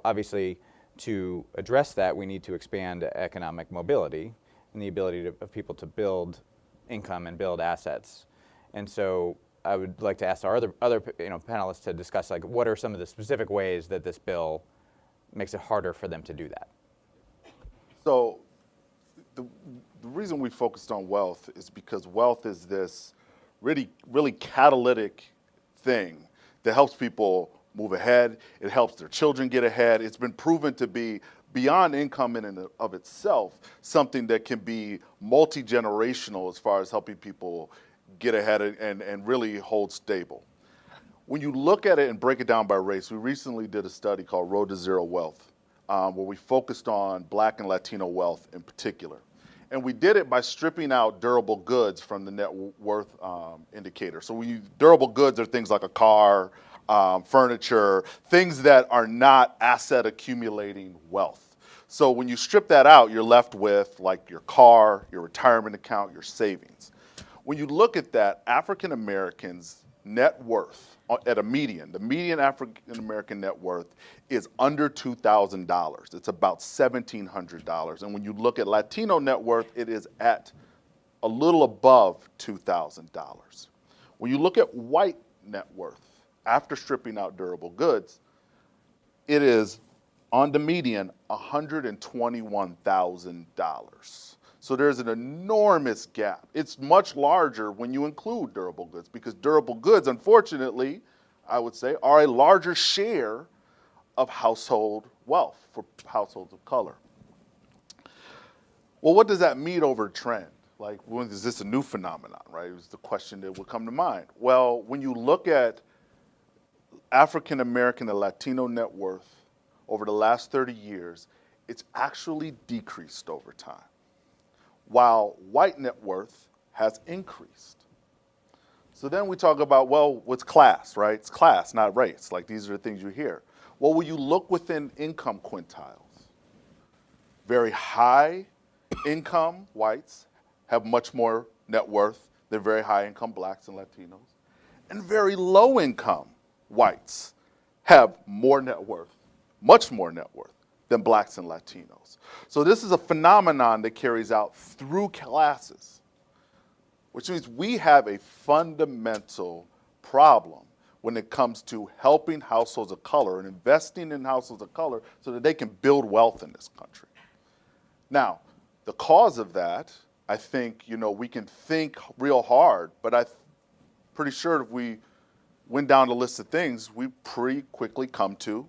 obviously to address that we need to expand economic mobility and the ability of people to build income and build assets. And so I would like to ask our other panelists to discuss what are some of the specific ways that this bill makes it harder for them to do that. So the reason we focused on wealth is because wealth is this really catalytic thing that helps people move ahead. It helps their children get ahead. It's been proven to be beyond income in and of itself, something that can be multi-generational as far as helping people get ahead and really hold stable. When you look at it and break it down by race, we recently did a study called Road to Zero Wealth, where we focused on Black and Latino wealth in particular. And we did it by stripping out durable goods from the net worth indicator. So durable goods are things like a car, furniture, things that are not asset accumulating wealth. So when you strip that out, you're left with like your car, your retirement account, your savings. When you look at that, African Americans' net worth at the median African American net worth is under $2,000. It's about $1,700. And when you look at Latino net worth, it is at a little above $2,000. When you look at white net worth, after stripping out durable goods, it is on the median $121,000. So there's an enormous gap. It's much larger when you include durable goods because durable goods, unfortunately, I would say, are a larger share of household wealth for households of color. Well, what does that mean over trend? Like, is this a new phenomenon, right? Is the question that would come to mind. Well, when you look at African American and Latino net worth over the last 30 years, it's actually decreased over time, while white net worth has increased. So then we talk about, well, what's class, right? It's class, not race. Like, these are the things you hear. Well, when you look within income quintiles, very high income whites have much more net worth than very high income blacks and Latinos. And very low income whites have more net worth, much more net worth than blacks and Latinos. So this is a phenomenon that carries out through classes, which means we have a fundamental problem when it comes to helping households of color and investing in households of color so that they can build wealth in this country. Now, the cause of that, I think, we can think real hard, but I'm pretty sure if we went down the list of things, we pretty quickly come to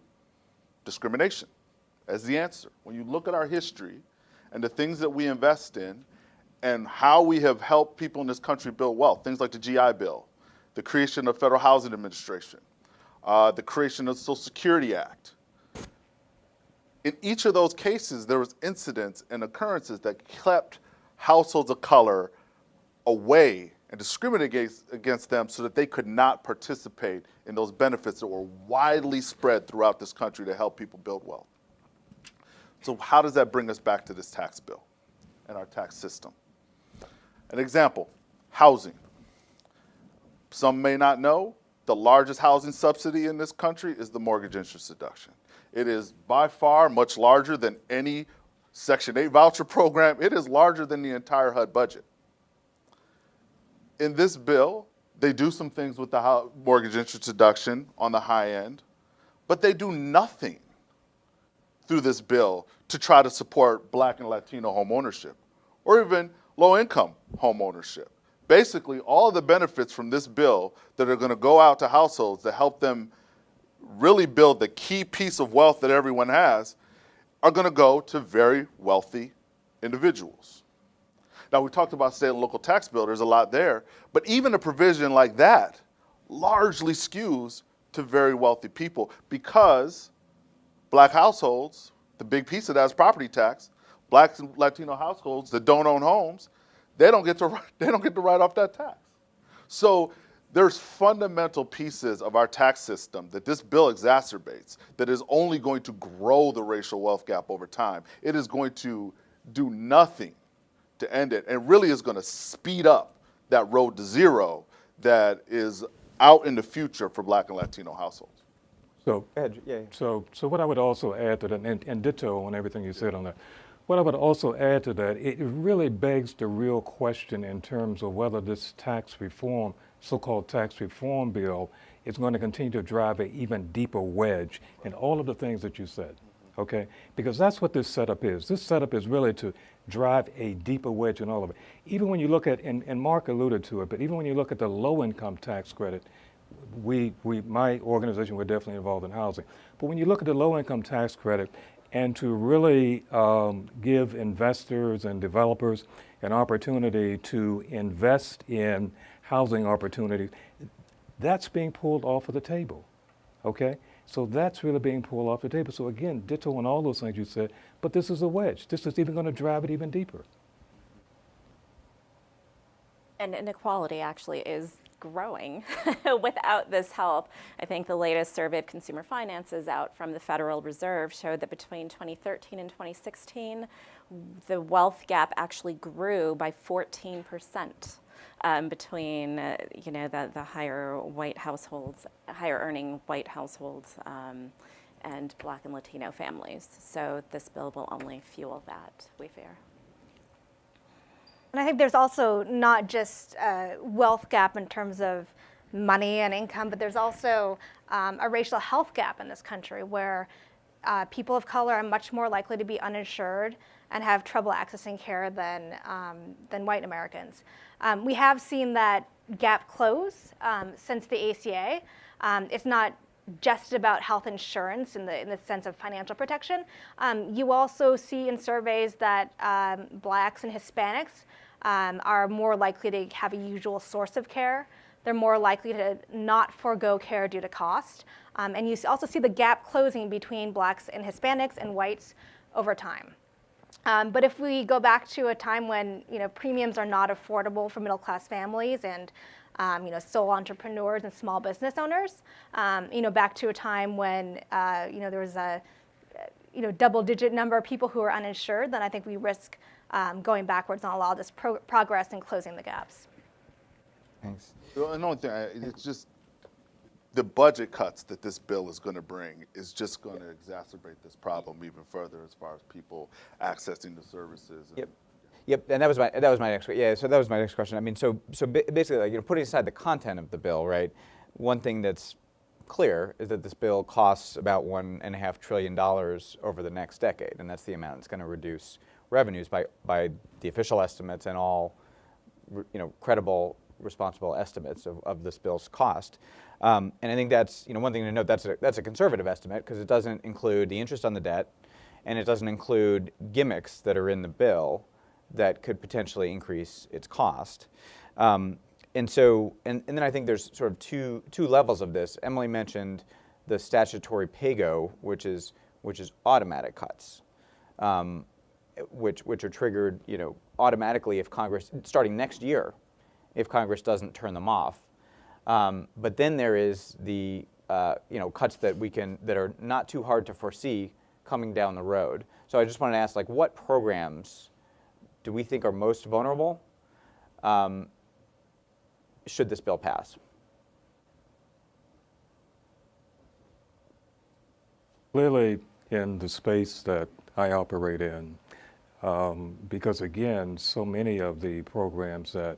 discrimination as the answer. When you look at our history and the things that we invest in and how we have helped people in this country build wealth, things like the GI Bill, the creation of Federal Housing Administration, the creation of the Social Security Act. In each of those cases, there was incidents and occurrences that kept households of color away and discriminated against them so that they could not participate in those benefits that were widely spread throughout this country to help people build wealth. So how does that bring us back to this tax bill and our tax system? An example, housing. Some may not know, the largest housing subsidy in this country is the mortgage interest deduction. It is by far much larger than any Section 8 voucher program. It is larger than the entire HUD budget. In this bill, they do some things with the mortgage interest deduction on the high end, but they do nothing through this bill to try to support Black and Latino home ownership or even low-income home ownership. Basically, all of the benefits from this bill that are going to go out to households to help them really build the key piece of wealth that everyone has are going to go to very wealthy individuals. Now, we talked about state and local tax bill. There's a lot there. But even a provision like that largely skews to very wealthy people because Black households, the big piece of that is property tax. Black and Latino households that don't own homes, they don't get to write off that tax. So there's fundamental pieces of our tax system that this bill exacerbates that is only going to grow the racial wealth gap over time. It is going to do nothing to end it and really is going to speed up that road to zero that is out in the future for Black and Latino households. So, Yeah. so what I would also add to that, and ditto on everything you said on that, what I would also add to that, it really begs the real question in terms of whether this tax reform, so-called tax reform bill, is going to continue to drive an even deeper wedge in all of the things that you said, okay? Because that's what this setup is. This setup is really to drive a deeper wedge in all of it. Even when you look at, and Mark alluded to it, but even when you look at the low-income tax credit, my organization, we're definitely involved in housing. But when you look at the low-income tax credit, and to really give investors and developers an opportunity to invest in housing opportunities, that's being pulled off of the table, okay? So that's really being pulled off the table. So again, ditto on all those things you said, but this is a wedge. This is even going to drive it even deeper. And inequality actually is growing without this help. I think the latest survey of consumer finances out from the Federal Reserve showed that between 2013 and 2016, the wealth gap actually grew by 14% between the higher white households, higher earning white households, and Black and Latino families. So this bill will only fuel that, we fear. And I think there's also not just a wealth gap in terms of money and income, but there's also a racial health gap in this country where people of color are much more likely to be uninsured and have trouble accessing care than white Americans. We have seen that gap close since the ACA. It's not just about health insurance in the sense of financial protection. You also see in surveys that Blacks and Hispanics are more likely to have a usual source of care. They're more likely to not forego care due to cost. And you also see the gap closing between Blacks and Hispanics and whites over time. But if we go back to a time when premiums are not affordable for middle-class families and sole entrepreneurs and small business owners, back to a time when there was a double-digit number of people who are uninsured, then I think we risk going backwards on a lot of this progress and closing the gaps. Thanks. The only thing, it's just the budget cuts that this bill is going to bring is just going to exacerbate this problem even further as far as people accessing the services. Yep, and that was my next question. Yeah, so that was my next question. I mean, so basically, like, putting aside the content of the bill, right? One thing that's clear is that this bill costs about $1.5 trillion over the next decade, and that's the amount it's going to reduce revenues by the official estimates and all, credible, responsible estimates of this bill's cost. And I think that's one thing to note. That's a conservative estimate because it doesn't include the interest on the debt, and it doesn't include gimmicks that are in the bill that could potentially increase its cost. And then I think there's sort of two levels of this. Emily mentioned the statutory pay-go, which is automatic cuts, which are triggered automatically if Congress, starting next year, if Congress doesn't turn them off. But then there is the cuts that are not too hard to foresee coming down the road. So I just wanted to ask, like, what programs do we think are most vulnerable should this bill pass? Clearly, in the space that I operate in, because again, so many of the programs that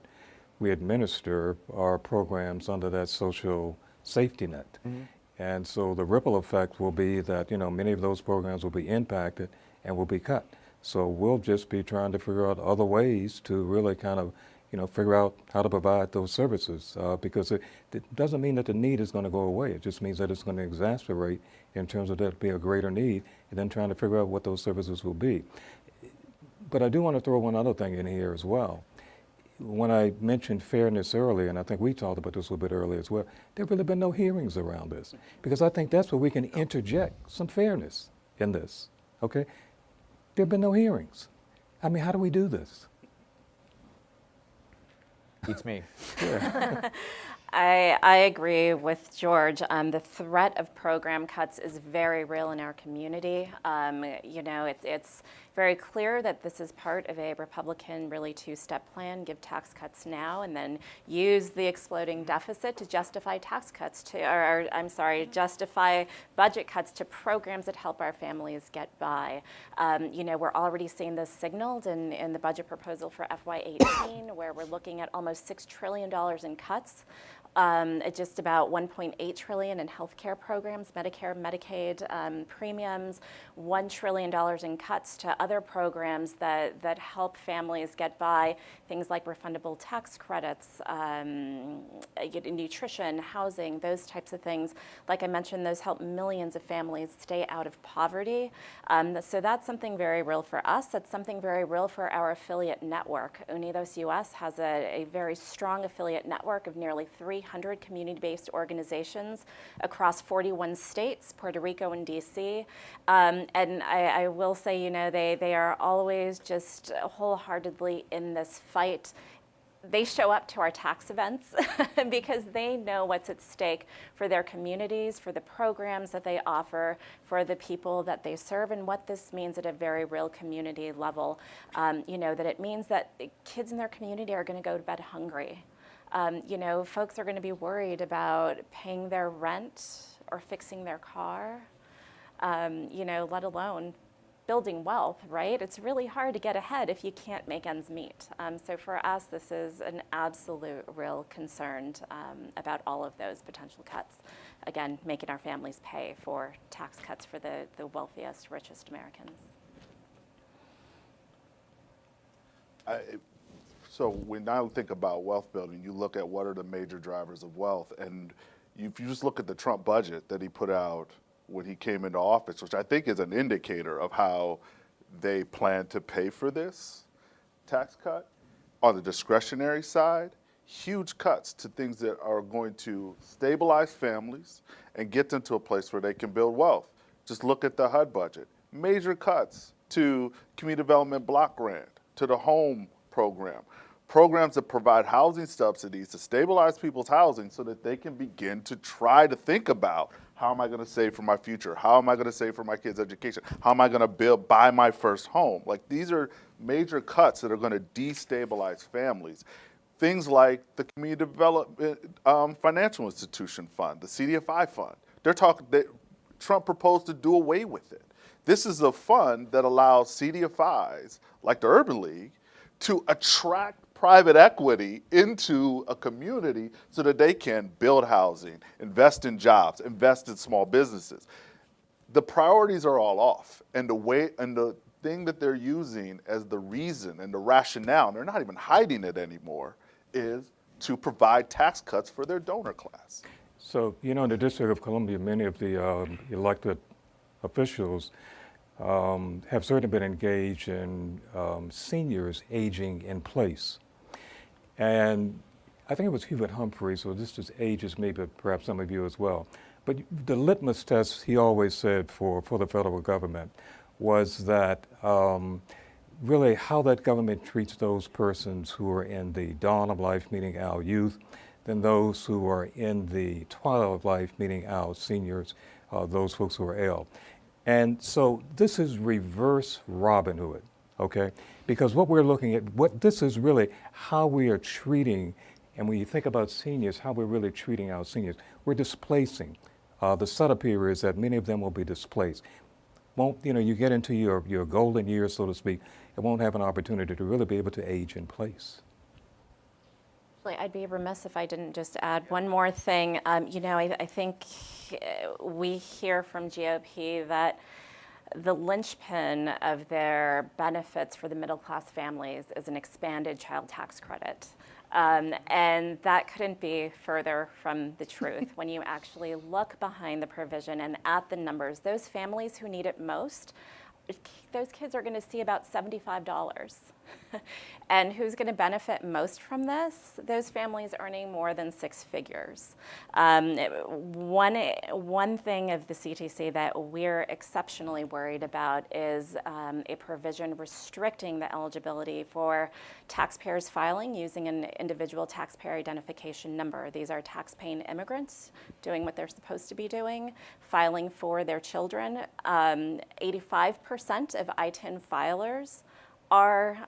we administer are programs under that social safety net. Mm-hmm. And so the ripple effect will be that, many of those programs will be impacted and will be cut. So we'll just be trying to figure out other ways to really kind of, figure out how to provide those services because it doesn't mean that the need is going to go away. It just means that it's going to exacerbate in terms of there be a greater need and then trying to figure out what those services will be. But I do want to throw one other thing in here as well. When I mentioned fairness earlier, and I think we talked about this a little bit earlier as well, there have really been no hearings around this because I think that's where we can interject some fairness in this, okay? There have been no hearings. I mean, how do we do this? Beats me. Yeah. I agree with George. The threat of program cuts is very real in our community. It's very clear that this is part of a Republican really two-step plan, give tax cuts now and then use the exploding deficit to justify justify budget cuts to programs that help our families get by. We're already seeing this signaled in the budget proposal for FY18 where we're looking at almost $6 trillion in cuts. Just about $1.8 trillion in healthcare programs, Medicare and Medicaid premiums, $1 trillion in cuts to other programs that help families get by, things like refundable tax credits, nutrition, housing, those types of things. Like I mentioned, those help millions of families stay out of poverty. So that's something very real for us. That's something very real for our affiliate network. Unidos US has a very strong affiliate network of nearly 300 community-based organizations across 41 states, Puerto Rico and DC. And I will say, they are always just wholeheartedly in this fight. They show up to our tax events because they know what's at stake for their communities, for the programs that they offer, for the people that they serve, and what this means at a very real community level. That it means that kids in their community are going to go to bed hungry. Folks are going to be worried about paying their rent or fixing their car, let alone building wealth, right? It's really hard to get ahead if you can't make ends meet. So for us, this is an absolute real concern about all of those potential cuts. Again, making our families pay for tax cuts for the wealthiest, richest Americans. So when I think about wealth building, you look at what are the major drivers of wealth, and if you just look at the Trump budget that he put out when he came into office, which I think is an indicator of how they plan to pay for this tax cut, on the discretionary side, huge cuts to things that are going to stabilize families and get them to a place where they can build wealth. Just look at the HUD budget. Major cuts to community development block grant, to the home program. Programs that provide housing subsidies to stabilize people's housing so that they can begin to try to think about, how am I going to save for my future? How am I going to save for my kids' education? How am I going to buy my first home? Like, these are major cuts that are going to destabilize families. Things like the Community Development Financial Institution Fund, the CDFI fund. Trump proposed to do away with it. This is a fund that allows CDFIs, like the Urban League, to attract private equity into a community so that they can build housing, invest in jobs, invest in small businesses. The priorities are all off, and the thing that they're using as the reason and the rationale, and they're not even hiding it anymore, is to provide tax cuts for their donor class. So, in the District of Columbia, many of the elected officials have certainly been engaged in seniors aging in place. And I think it was Hubert Humphrey, so this just ages me, but perhaps some of you as well. But the litmus test, he always said, for the federal government was that really how that government treats those persons who are in the dawn of life, meaning our youth, than those who are in the twilight of life, meaning our seniors, those folks who are ill. And so this is reverse Robin Hood, okay? Because what we're looking at, this is really how we are treating, and when you think about seniors, how we're really treating our seniors. We're displacing. The setup here is that many of them will be displaced. You get into your golden years, so to speak, it won't have an opportunity to really be able to age in place. I'd be remiss if I didn't just add one more thing. I think we hear from GOP that the linchpin of their benefits for the middle class families is an expanded child tax credit. And that couldn't be further from the truth. When you actually look behind the provision and at the numbers, those families who need it most, those kids are going to see about $75. And who's going to benefit most from this? Those families earning more than six figures. One thing of the CTC that we're exceptionally worried about is a provision restricting the eligibility for taxpayers filing using an individual taxpayer identification number. These are tax-paying immigrants doing what they're supposed to be doing, filing for their children. 85% of I-10 filers are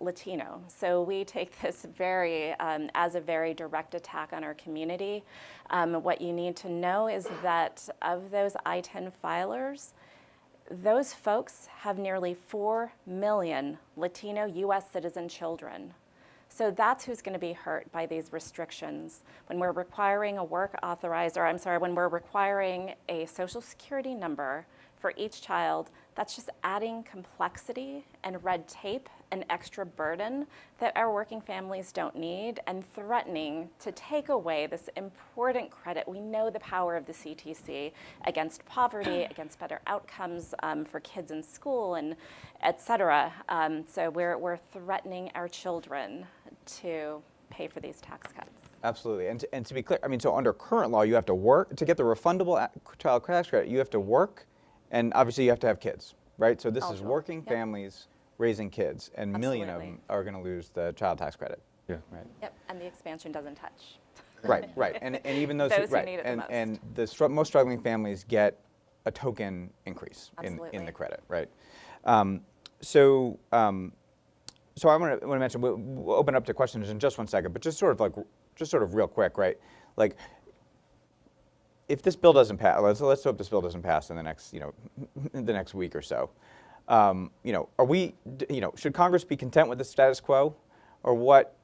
Latino. So we take this as a very direct attack on our community. What you need to know is that of those I-10 filers, those folks have nearly 4 million Latino U.S. citizen children. So that's who's going to be hurt by these restrictions. When we're requiring when we're requiring a Social Security number for each child, that's just adding complexity and red tape and extra burden that our working families don't need, and threatening to take away this important credit. We know the power of the CTC against poverty, against better outcomes for kids in school, and et cetera. So we're threatening our children to pay for these tax cuts. Absolutely, and to be clear, so under current law, you have to work to get the refundable child tax credit. You have to work, and obviously you have to have kids, right? So this is working families raising kids, and a million of them are going to lose the child tax credit. Yeah. Right. Yep, and the expansion doesn't touch. Right, and even those, Those who need it the most. and the most struggling families get a token increase in Absolutely. the credit, right? So I want to mention, we'll open up to questions in just one second, but just sort of real quick, right? Like, if this bill doesn't pass, let's hope this bill doesn't pass in the next week or so. Should Congress be content with the status quo, or what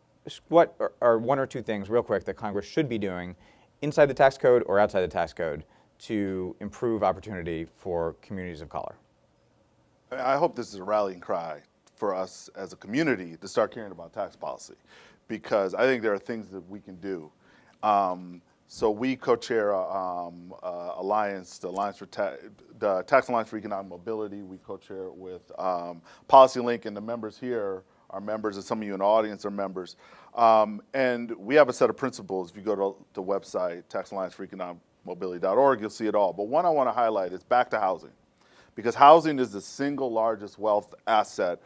are one or two things, real quick, that Congress should be doing inside the tax code or outside the tax code to improve opportunity for communities of color? I hope this is a rallying cry for us as a community to start caring about tax policy, because I think there are things that we can do. So we co-chair Alliance, the Tax Alliance for Economic Mobility. We co-chair it with PolicyLink, and the members here are members, and some of you in the audience are members. And we have a set of principles. If you go to the website, taxallianceforeconomicmobility.org, you'll see it all. But one I want to highlight is back to housing, because housing is the single largest wealth asset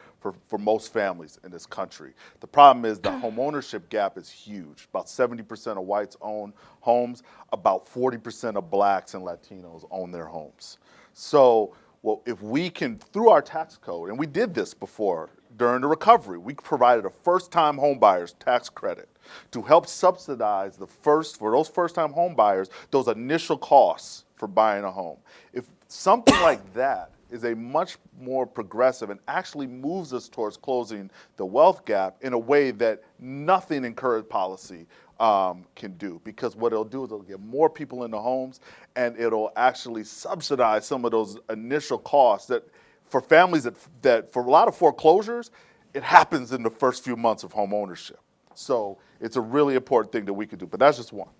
for most families in this country. The problem is the home ownership gap is huge. About 70% of whites own homes. About 40% of blacks and Latinos own their homes. So well, if we can, through our tax code, and we did this before during the recovery, we provided a first-time home buyers tax credit to help subsidize for those first-time home buyers, those initial costs for buying a home. If something like that is a much more progressive and actually moves us towards closing the wealth gap in a way that nothing in current policy can do, because what it'll do is it'll get more people into homes, and it'll actually subsidize some of those initial costs that for families that for a lot of foreclosures, it happens in the first few months of home ownership. So it's a really important thing that we could do, but that's just one.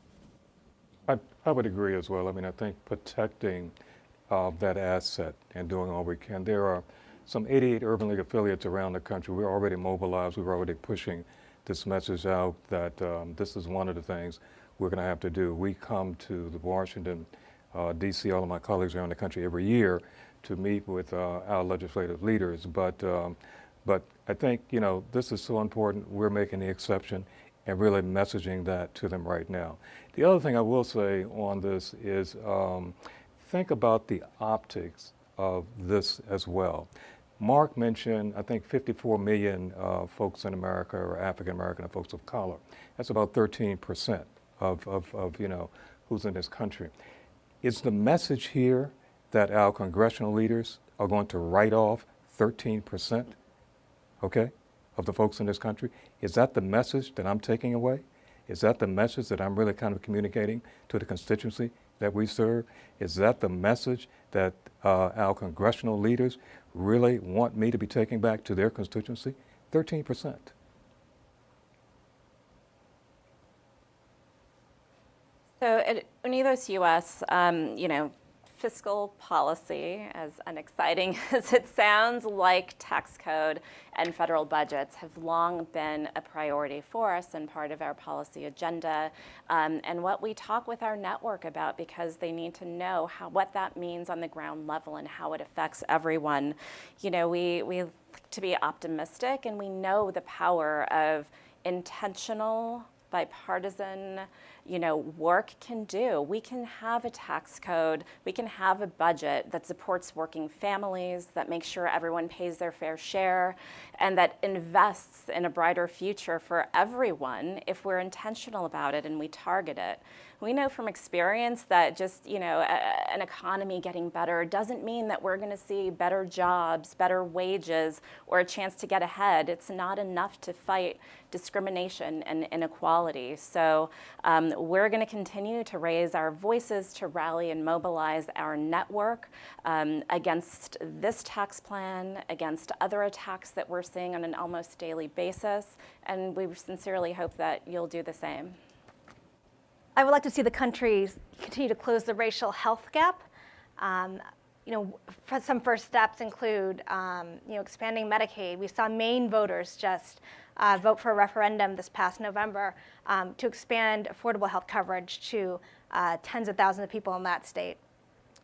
I would agree as well. I mean, I think protecting that asset and doing all we can. There are some 88 Urban League affiliates around the country. We're already mobilized. We're already pushing this message out that this is one of the things we're going to have to do. We come to the Washington, D.C., all of my colleagues around the country every year to meet with our legislative leaders. But I think, this is so important. We're making the exception and really messaging that to them right now. The other thing I will say on this is think about the optics of this as well. Mark mentioned, I think, 54 million folks in America are African American and folks of color. That's about 13% of who's in this country. Is the message here that our congressional leaders are going to write off 13%, okay, of the folks in this country? Is that the message that I'm taking away? Is that the message that I'm really kind of communicating to the constituency that we serve? Is that the message that our congressional leaders really want me to be taking back to their constituency? 13%. So at Unidos US, fiscal policy, as unexciting as it sounds, like tax code and federal budgets, have long been a priority for us and part of our policy agenda, and what we talk with our network about, because they need to know what that means on the ground level and how it affects everyone. We like to be optimistic, and we know the power of intentional, bipartisan work can do. We can have a tax code, we can have a budget that supports working families, that makes sure everyone pays their fair share, and that invests in a brighter future for everyone if we're intentional about it and we target it. We know from experience that just, an economy getting better doesn't mean that we're going to see better jobs, better wages, or a chance to get ahead. It's not enough to fight discrimination and inequality. So we're going to continue to raise our voices, to rally and mobilize our network against this tax plan, against other attacks that we're seeing on an almost daily basis. And we sincerely hope that you'll do the same. I would like to see the country continue to close the racial health gap. Some first steps include, expanding Medicaid. We saw Maine voters just vote for a referendum this past November to expand affordable health coverage to tens of thousands of people in that state.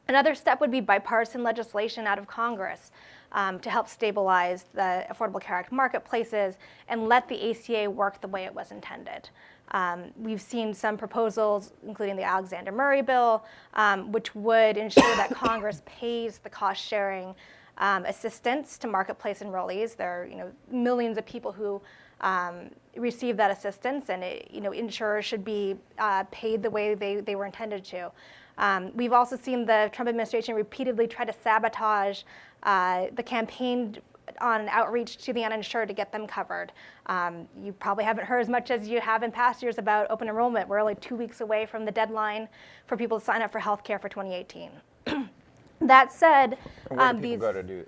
Another step would be bipartisan legislation out of Congress to help stabilize the Affordable Care Act marketplaces and let the ACA work the way it was intended. We've seen some proposals, including the Alexander Murray bill, which would ensure that Congress pays the cost-sharing assistance to marketplace enrollees. There are millions of people who receive that assistance, and insurers should be paid the way they were intended to. We've also seen the Trump administration repeatedly try to sabotage the campaign on outreach to the uninsured to get them covered. You probably haven't heard as much as you have in past years about open enrollment. We're only 2 weeks away from the deadline for people to sign up for health care for 2018. That said, Where do people go to do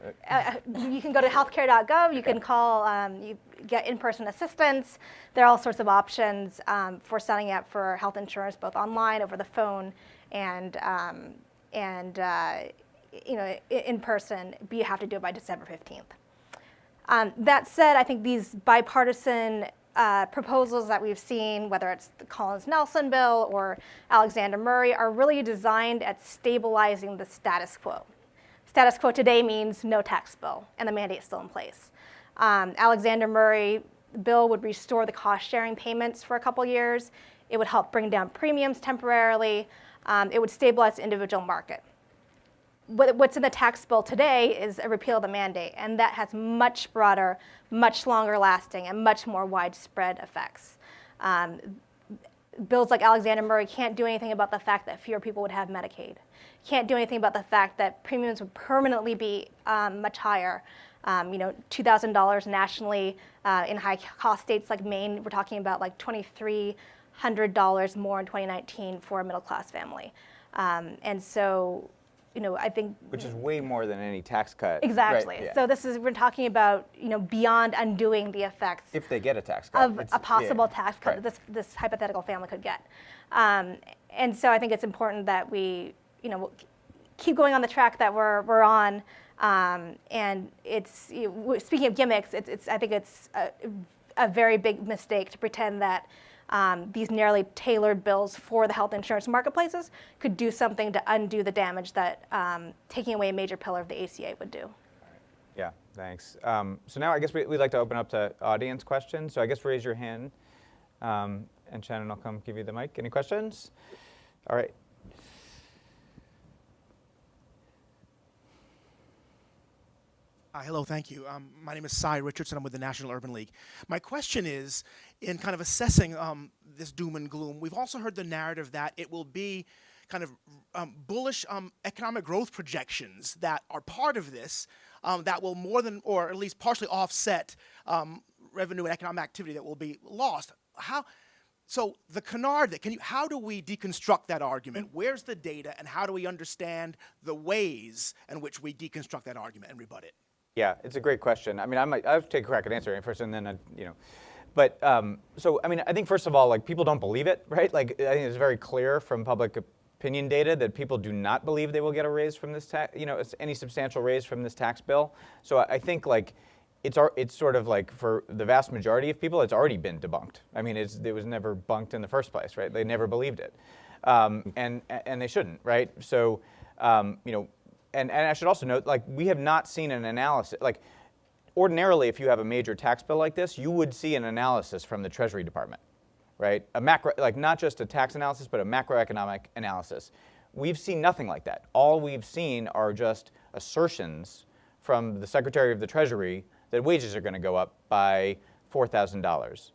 you can go to healthcare.gov. You can call get in-person assistance. There are all sorts of options for signing up for health insurance, both online, over the phone, and in person. But you have to do it by December 15th. That said, I think these bipartisan proposals that we've seen, whether it's the Collins-Nelson bill or Alexander Murray, are really designed at stabilizing the status quo. Status quo today means no tax bill, and the mandate's still in place. Alexander Murray bill would restore the cost-sharing payments for a couple years. It would help bring down premiums temporarily. It would stabilize the individual market. What's in the tax bill today is a repeal of the mandate, and that has much broader, much longer lasting, and much more widespread effects. Bills like Alexander Murray can't do anything about the fact that fewer people would have Medicaid. Can't do anything about the fact that premiums would permanently be much higher. $2,000 nationally in high-cost states like Maine. We're talking about like $2,300 more in 2019 for a middle-class family. And so, I think, which is way more than any tax cut. Exactly. Right? Yeah. So we're talking about, beyond undoing the effects If they get a tax cut. of a possible tax cut that this hypothetical family could get. And so I think it's important that we, keep going on the track that we're on. And it's, speaking of gimmicks, I think it's a very big mistake to pretend that these narrowly tailored bills for the health insurance marketplaces could do something to undo the damage that taking away a major pillar of the ACA would do. Yeah, thanks. So now I guess we'd like to open up to audience questions. So I guess raise your hand, and Shannon will come give you the mic. Any questions? All right. Hello, thank you. My name is Cy Richardson. I'm with the National Urban League. My question is, in kind of assessing this doom and gloom, we've also heard the narrative that it will be kind of bullish economic growth projections that are part of this that will more than, or at least partially offset revenue and economic activity that will be lost. So the canard, how do we deconstruct that argument? Where's the data, and how do we understand the ways in which we deconstruct that argument and rebut it? Yeah, it's a great question. I mean, I'll take a crack at answering it first, and then, But, so, I mean, I think, first of all, like, people don't believe it, right? Like, I think it's very clear from public opinion data that people do not believe they will get a raise from this tax, any substantial raise from this tax bill. So I think, like, it's sort of like, for the vast majority of people, it's already been debunked. I mean, it was never bunked in the first place, right? They never believed it. And they shouldn't, right? So, And I should also note, like, we have not seen an analysis. Like, ordinarily, if you have a major tax bill like this, you would see an analysis from the Treasury Department, right? A macro, like, not just a tax analysis, but a macroeconomic analysis. We've seen nothing like that. All we've seen are just assertions from the Secretary of the Treasury that wages are going to go up by $4,000.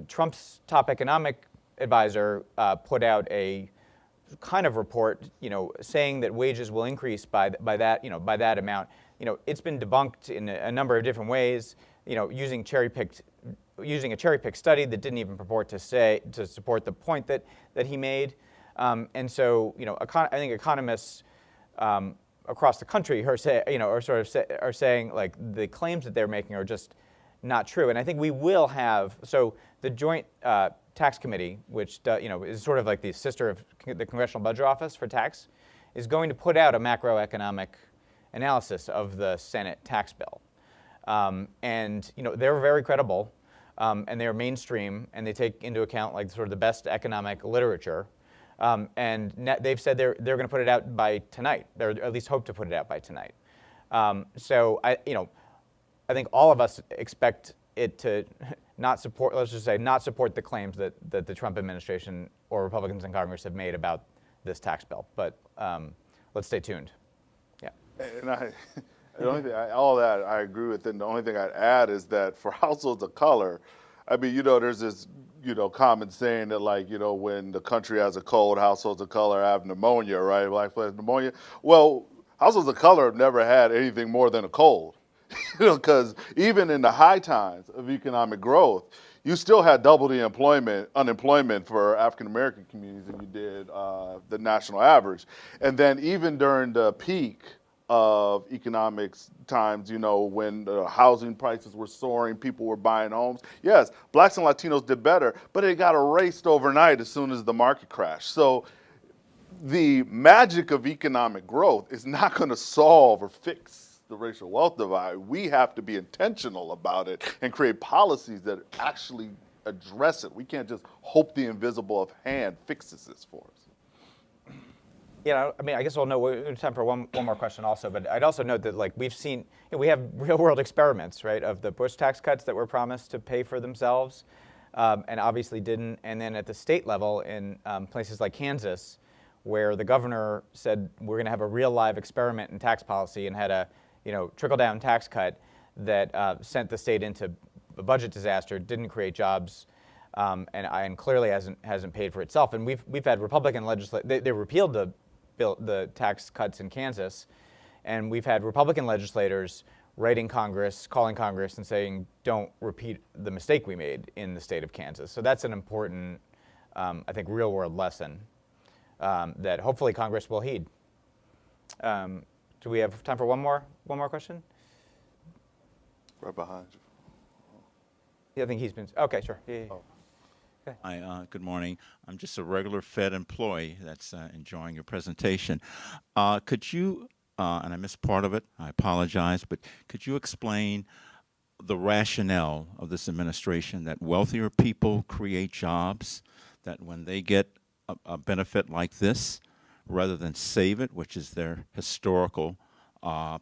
Trump's top economic advisor put out a kind of report, saying that wages will increase by that amount. It's been debunked in a number of different ways. Using a cherry-picked study that didn't even purport to support the point that he made. And so, I think economists across the country are saying, like, the claims that they're making are just not true. And I think we will have, so the Joint Tax Committee, which is sort of like the sister of the Congressional Budget Office for tax, is going to put out a macroeconomic analysis of the Senate tax bill. And they're very credible, and they're mainstream, and they take into account, like, sort of the best economic literature. And they've said they're going to put it out by tonight, or at least hope to put it out by tonight. So I think all of us expect it to not support, let's just say, not support the claims that the Trump administration or Republicans in Congress have made about this tax bill. But let's stay tuned. Yeah. And the only thing, all that I agree with, and the only thing I'd add is that for households of color, I mean, there's this, common saying that, like, when the country has a cold, households of color have pneumonia, right? Black folks have pneumonia. Well, households of color have never had anything more than a cold. Because even in the high times of economic growth, you still had double the unemployment for African-American communities than you did the national average. And then even during the peak of economics times, you know, when housing prices were soaring, people were buying homes. Yes, blacks and Latinos did better, but it got erased overnight as soon as the market crashed. So the magic of economic growth is not going to solve or fix the racial wealth divide. We have to be intentional about it and create policies that actually address it. We can't just hope the invisible hand fixes this for us. Yeah, I mean, I guess we'll know. We have time for one more question also, but I'd also note that like we've seen, we have real world experiments, right, of the Bush tax cuts that were promised to pay for themselves, and obviously didn't. And then at the state level in places like Kansas, where the governor said we're going to have a real live experiment in tax policy and had a trickle down tax cut that sent the state into a budget disaster, didn't create jobs. And clearly hasn't paid for itself. And we've had Republican legislators. They repealed the tax cuts in Kansas, and we've had Republican legislators writing Congress, calling Congress, and saying, "Don't repeat the mistake we made in the state of Kansas." So that's an important, I think, real-world lesson that hopefully Congress will heed. Do we have time for one more question? Right behind you. Yeah, I think he's been. Okay, sure. Yeah. Oh. Hi, good morning. I'm just a regular Fed employee that's enjoying your presentation. Could you, and I missed part of it, I apologize, but could you explain the rationale of this administration that wealthier people create jobs, that when they get a benefit like this, rather than save it, which is their historical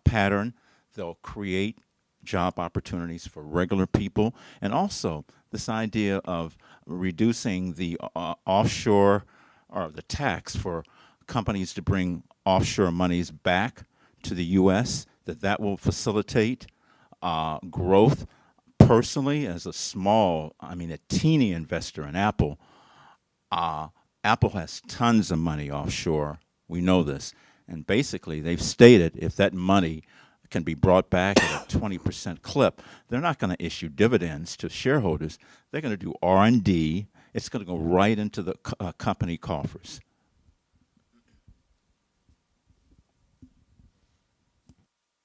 pattern, they'll create job opportunities for regular people, and also this idea of reducing the offshore or the tax for companies to bring offshore monies back to the U.S., that will facilitate growth. Personally, as a teeny investor in Apple, Apple has tons of money offshore. We know this. And basically, they've stated if that money can be brought back at a 20% clip, they're not going to issue dividends to shareholders. They're going to do R&D. It's going to go right into the company coffers.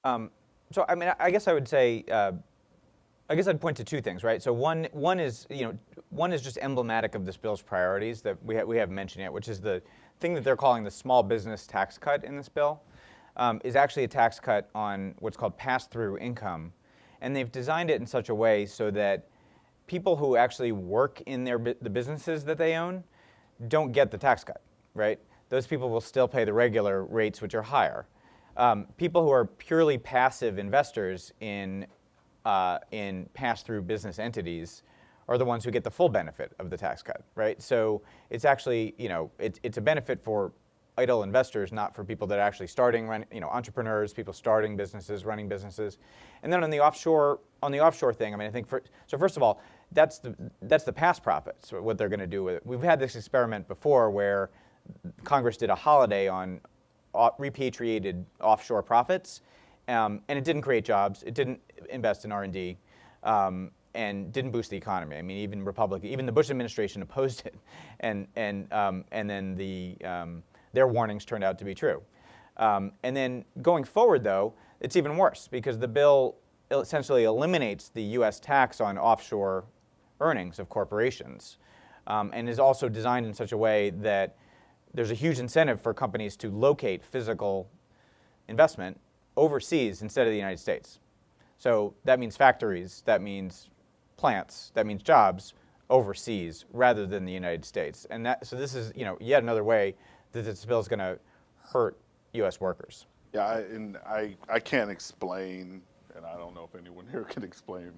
So I mean, I guess I would say, I guess I'd point to two things, right? So one is just emblematic of this bill's priorities that we haven't mentioned yet, which is the thing that they're calling the small business tax cut in this bill. Is actually a tax cut on what's called pass-through income. And they've designed it in such a way so that people who actually work in the businesses that they own don't get the tax cut, right? Those people will still pay the regular rates, which are higher. People who are purely passive investors in pass-through business entities are the ones who get the full benefit of the tax cut, right? So it's actually, it's a benefit for idle investors, not for people that are actually starting, entrepreneurs, people starting businesses, running businesses. And then on the offshore thing, I mean, I think so first of all, that's the past profits, what they're going to do with it. We've had this experiment before where Congress did a holiday on repatriated offshore profits, and it didn't create jobs, it didn't invest in R&D, and didn't boost the economy. I mean, even the Bush administration opposed it, and then their warnings turned out to be true. And then going forward, though, it's even worse because the bill essentially eliminates the U.S. tax on offshore earnings of corporations, and is also designed in such a way that there's a huge incentive for companies to locate physical investment overseas instead of the United States. So that means factories, that means plants, that means jobs overseas rather than the United States. And so this is yet another way that this bill is going to hurt U.S. workers. Yeah, I can't explain, and I don't know if anyone here can explain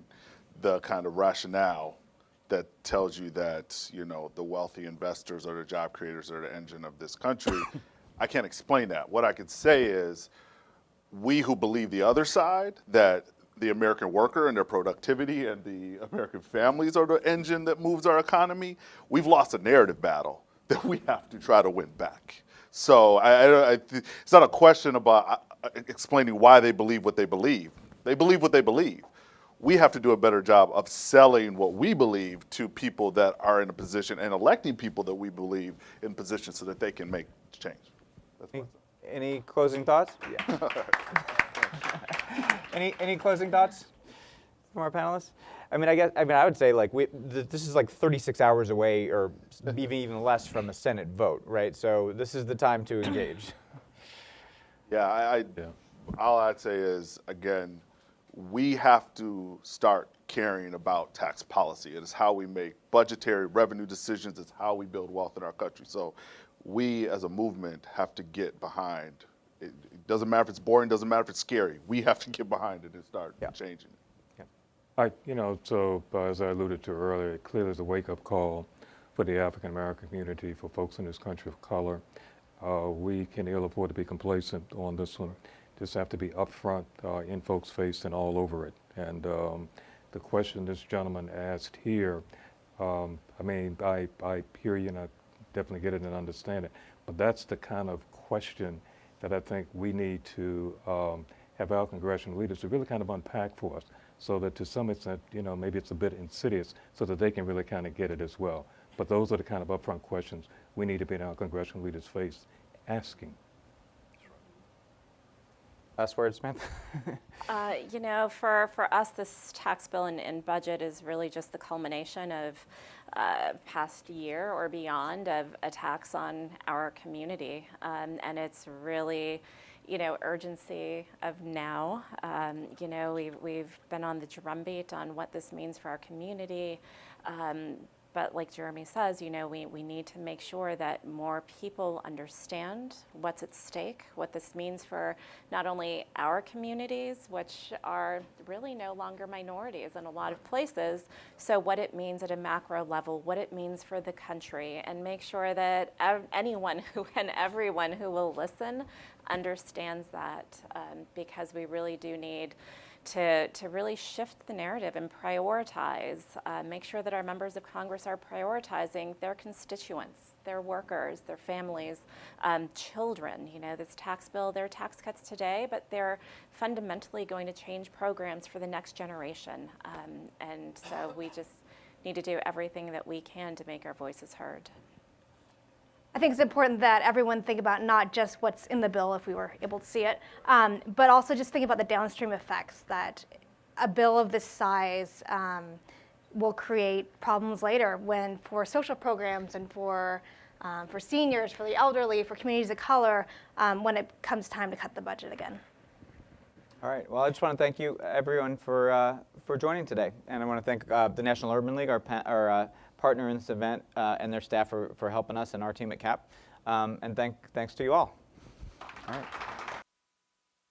the kind of rationale that tells you that the wealthy investors or the job creators are the engine of this country. I can't explain that. What I could say is we who believe the other side, that the American worker and their productivity and the American families are the engine that moves our economy, we've lost a narrative battle that we have to try to win back. So it's not a question about explaining why they believe what they believe. They believe what they believe. We have to do a better job of selling what we believe to people that are in a position and electing people that we believe in positions so that they can make change. That's what Any closing thoughts? Yeah. Any closing thoughts from our panelists? I mean, I would say like this is like 36 hours away, or even less from a Senate vote, right? So this is the time to engage. Yeah, all I'd say is, again, we have to start caring about tax policy. It is how we make budgetary revenue decisions. It's how we build wealth in our country. So we as a movement have to get behind it. It doesn't matter if it's boring, doesn't matter if it's scary. We have to get behind it and start changing it. So as I alluded to earlier, it clearly is a wake-up call for the African American community, for folks in this country of color. We can ill afford to be complacent on this one. Just have to be upfront, in folks' face and all over it. And the question this gentleman asked here, I mean, I hear you and I definitely get it and understand it, but that's the kind of question that I think we need to have our congressional leaders to really kind of unpack for us, so that to some extent, maybe it's a bit insidious, so that they can really kind of get it as well. But those are the kind of upfront questions we need to be in our congressional leaders' face asking. Last word, Samantha. For us, this tax bill and budget is really just the culmination of past year or beyond of attacks on our community. And it's really, urgency of now. We've been on the drumbeat on what this means for our community. But like Jeremy says, we need to make sure that more people understand what's at stake, what this means for not only our communities, which are really no longer minorities in a lot of places, so what it means at a macro level, what it means for the country, and make sure that anyone and everyone who will listen understands that, because we really do need to really shift the narrative and prioritize, make sure that our members of Congress are prioritizing their constituents, their workers, their families, children. This tax bill, there are tax cuts today, but they're fundamentally going to change programs for the next generation. And so we just need to do everything that we can to make our voices heard. I think it's important that everyone think about not just what's in the bill, if we were able to see it, but also just think about the downstream effects that a bill of this size will create problems later for social programs and for seniors, for the elderly, for communities of color, when it comes time to cut the budget again. All right. Well, I just want to thank you, everyone, for joining today, and I want to thank the National Urban League, our partner in this event, and their staff for helping us and our team at CAP. And thanks to you all. All right.